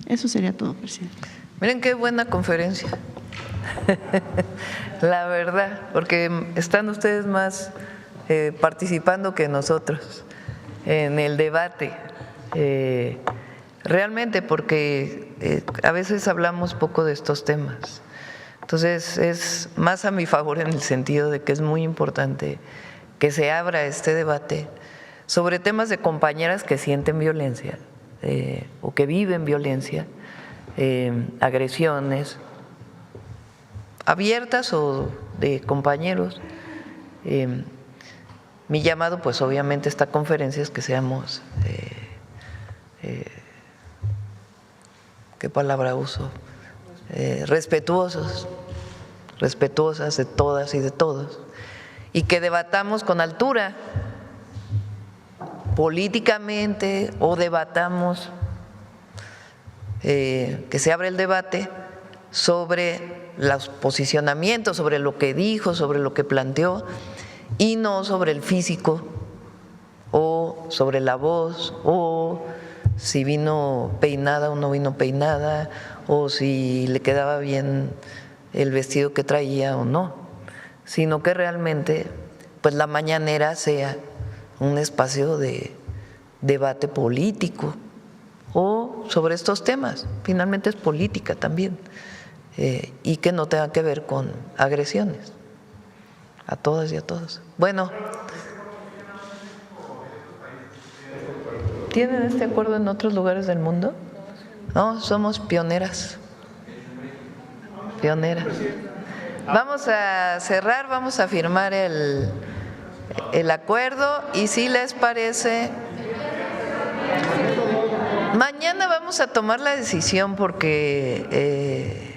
Eso sería todo, presidente. Miren qué buena conferencia, la verdad, porque están ustedes más participando que nosotros en el debate. Realmente, porque a veces hablamos poco de estos temas. Entonces, es más a mi favor en el sentido de que es muy importante que se abra este debate sobre temas de compañeras que sienten violencia o que viven violencia, agresiones abiertas o de compañeros. Mi llamado, pues obviamente esta conferencia es que seamos… ¿qué palabra uso? Respetuosas de todas y de todos, y que debatamos con altura políticamente o debatamos, que se abra el debate sobre los posicionamientos, sobre lo que dijo, sobre lo que planteó, y no sobre el físico o sobre la voz o si vino peinada o no vino peinada, o si le quedaba bien el vestido que traía o no, sino que realmente pues la mañanera sea un espacio de debate político o sobre estos temas, finalmente es política también, y que no tenga que ver con agresiones a todas y a todos. Bueno, ¿tienen este acuerdo en otros lugares del mundo? No, somos pioneras. Pioneras. Vamos a cerrar, vamos a firmar el acuerdo y si les parece, mañana. mañana vamos a tomar la decisión porque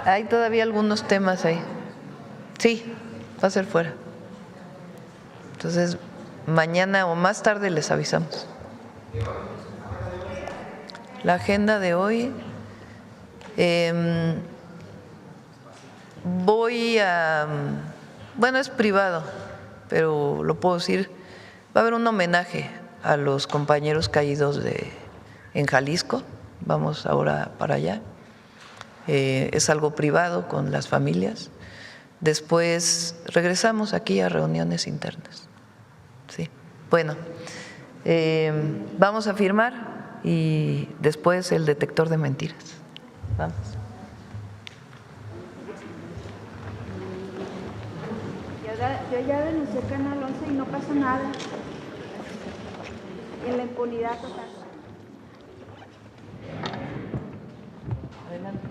hay todavía algunos temas ahí. Sí, va a ser fuera. Entonces, mañana o más tarde les avisamos. La agenda de hoy, voy a, bueno, es privado, pero lo puedo decir, va a haber un homenaje a los compañeros caídos en Jalisco, vamos ahora para allá, es algo privado con las familias, después regresamos aquí a reuniones internas. Sí. Bueno, vamos a firmar y después el detector de mentiras. Vamos. Yo ya denuncié Canal 11 y no pasa nada. En la impunidad total. Adelante.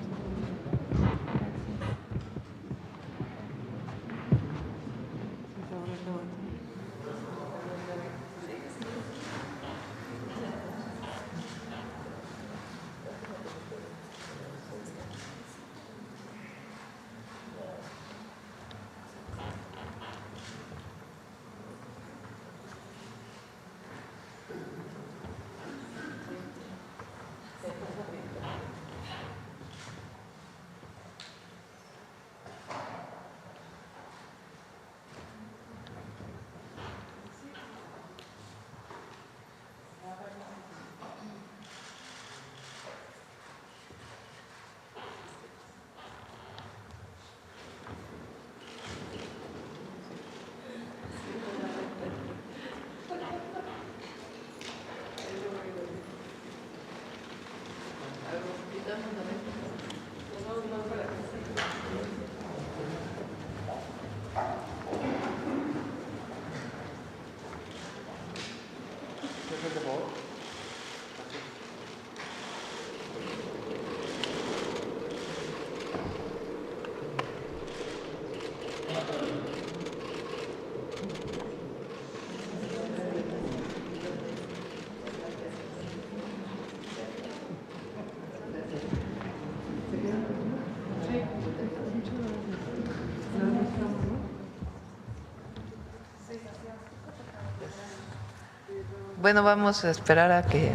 Bueno, vamos a esperar a que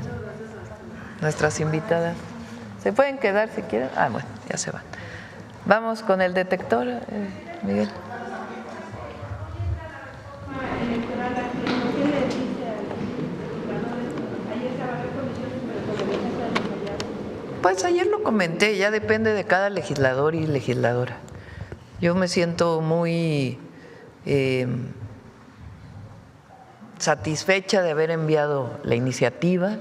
nuestras invitadas se pueden quedar si quieren. Ah, bueno, ya se van. Vamos con el detector, Miguel. Pues ayer lo comenté, ya depende de cada legislador y legisladora. Yo me siento muy satisfecha de haber enviado la iniciativa,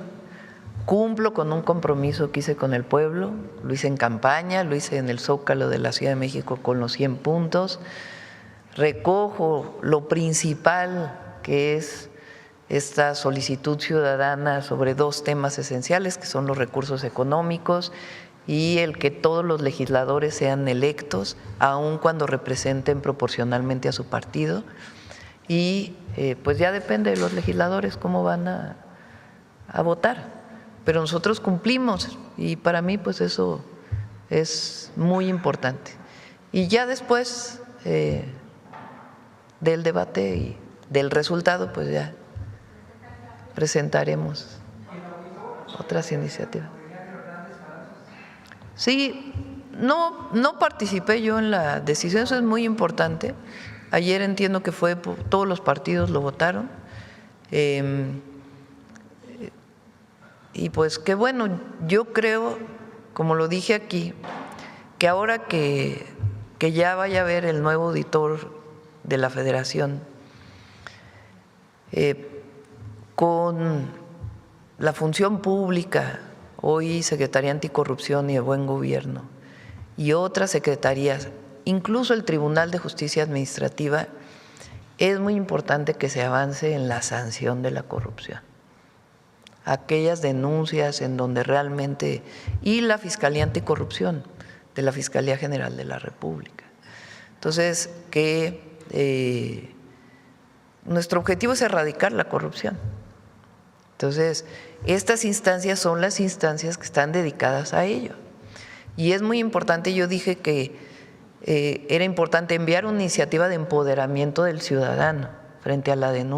cumplo con un compromiso que hice con el pueblo, lo hice en campaña, lo hice en el Zócalo de la Ciudad de México con los 100 puntos, recojo lo principal que es esta solicitud ciudadana sobre dos temas esenciales que son los recursos económicos y el que todos los legisladores sean electos, aun cuando representen proporcionalmente a su partido. Y pues ya depende de los legisladores cómo van a votar, pero nosotros cumplimos y para mí pues eso es muy importante. Y ya después del debate y del resultado pues ya presentaremos otras iniciativas. Sí, no participé yo en la decisión, eso es muy importante. Ayer entiendo que fue todos los partidos lo votaron y pues qué bueno, yo creo, como lo dije aquí, que ahora que ya vaya a haber el nuevo auditor de la Federación con la función pública, hoy Secretaría Anticorrupción y de Buen Gobierno y otras secretarías, incluso el Tribunal de Justicia Administrativa, es muy importante que se avance en la sanción de la corrupción. Aquellas denuncias en donde realmente, y la Fiscalía Anticorrupción de la Fiscalía General de la República. Entonces, que nuestro objetivo es erradicar la corrupción, Entonces, estas instancias son las instancias que están dedicadas a ello. Y es muy importante, yo dije que era importante enviar una iniciativa de empoderamiento del ciudadano frente a la denuncia.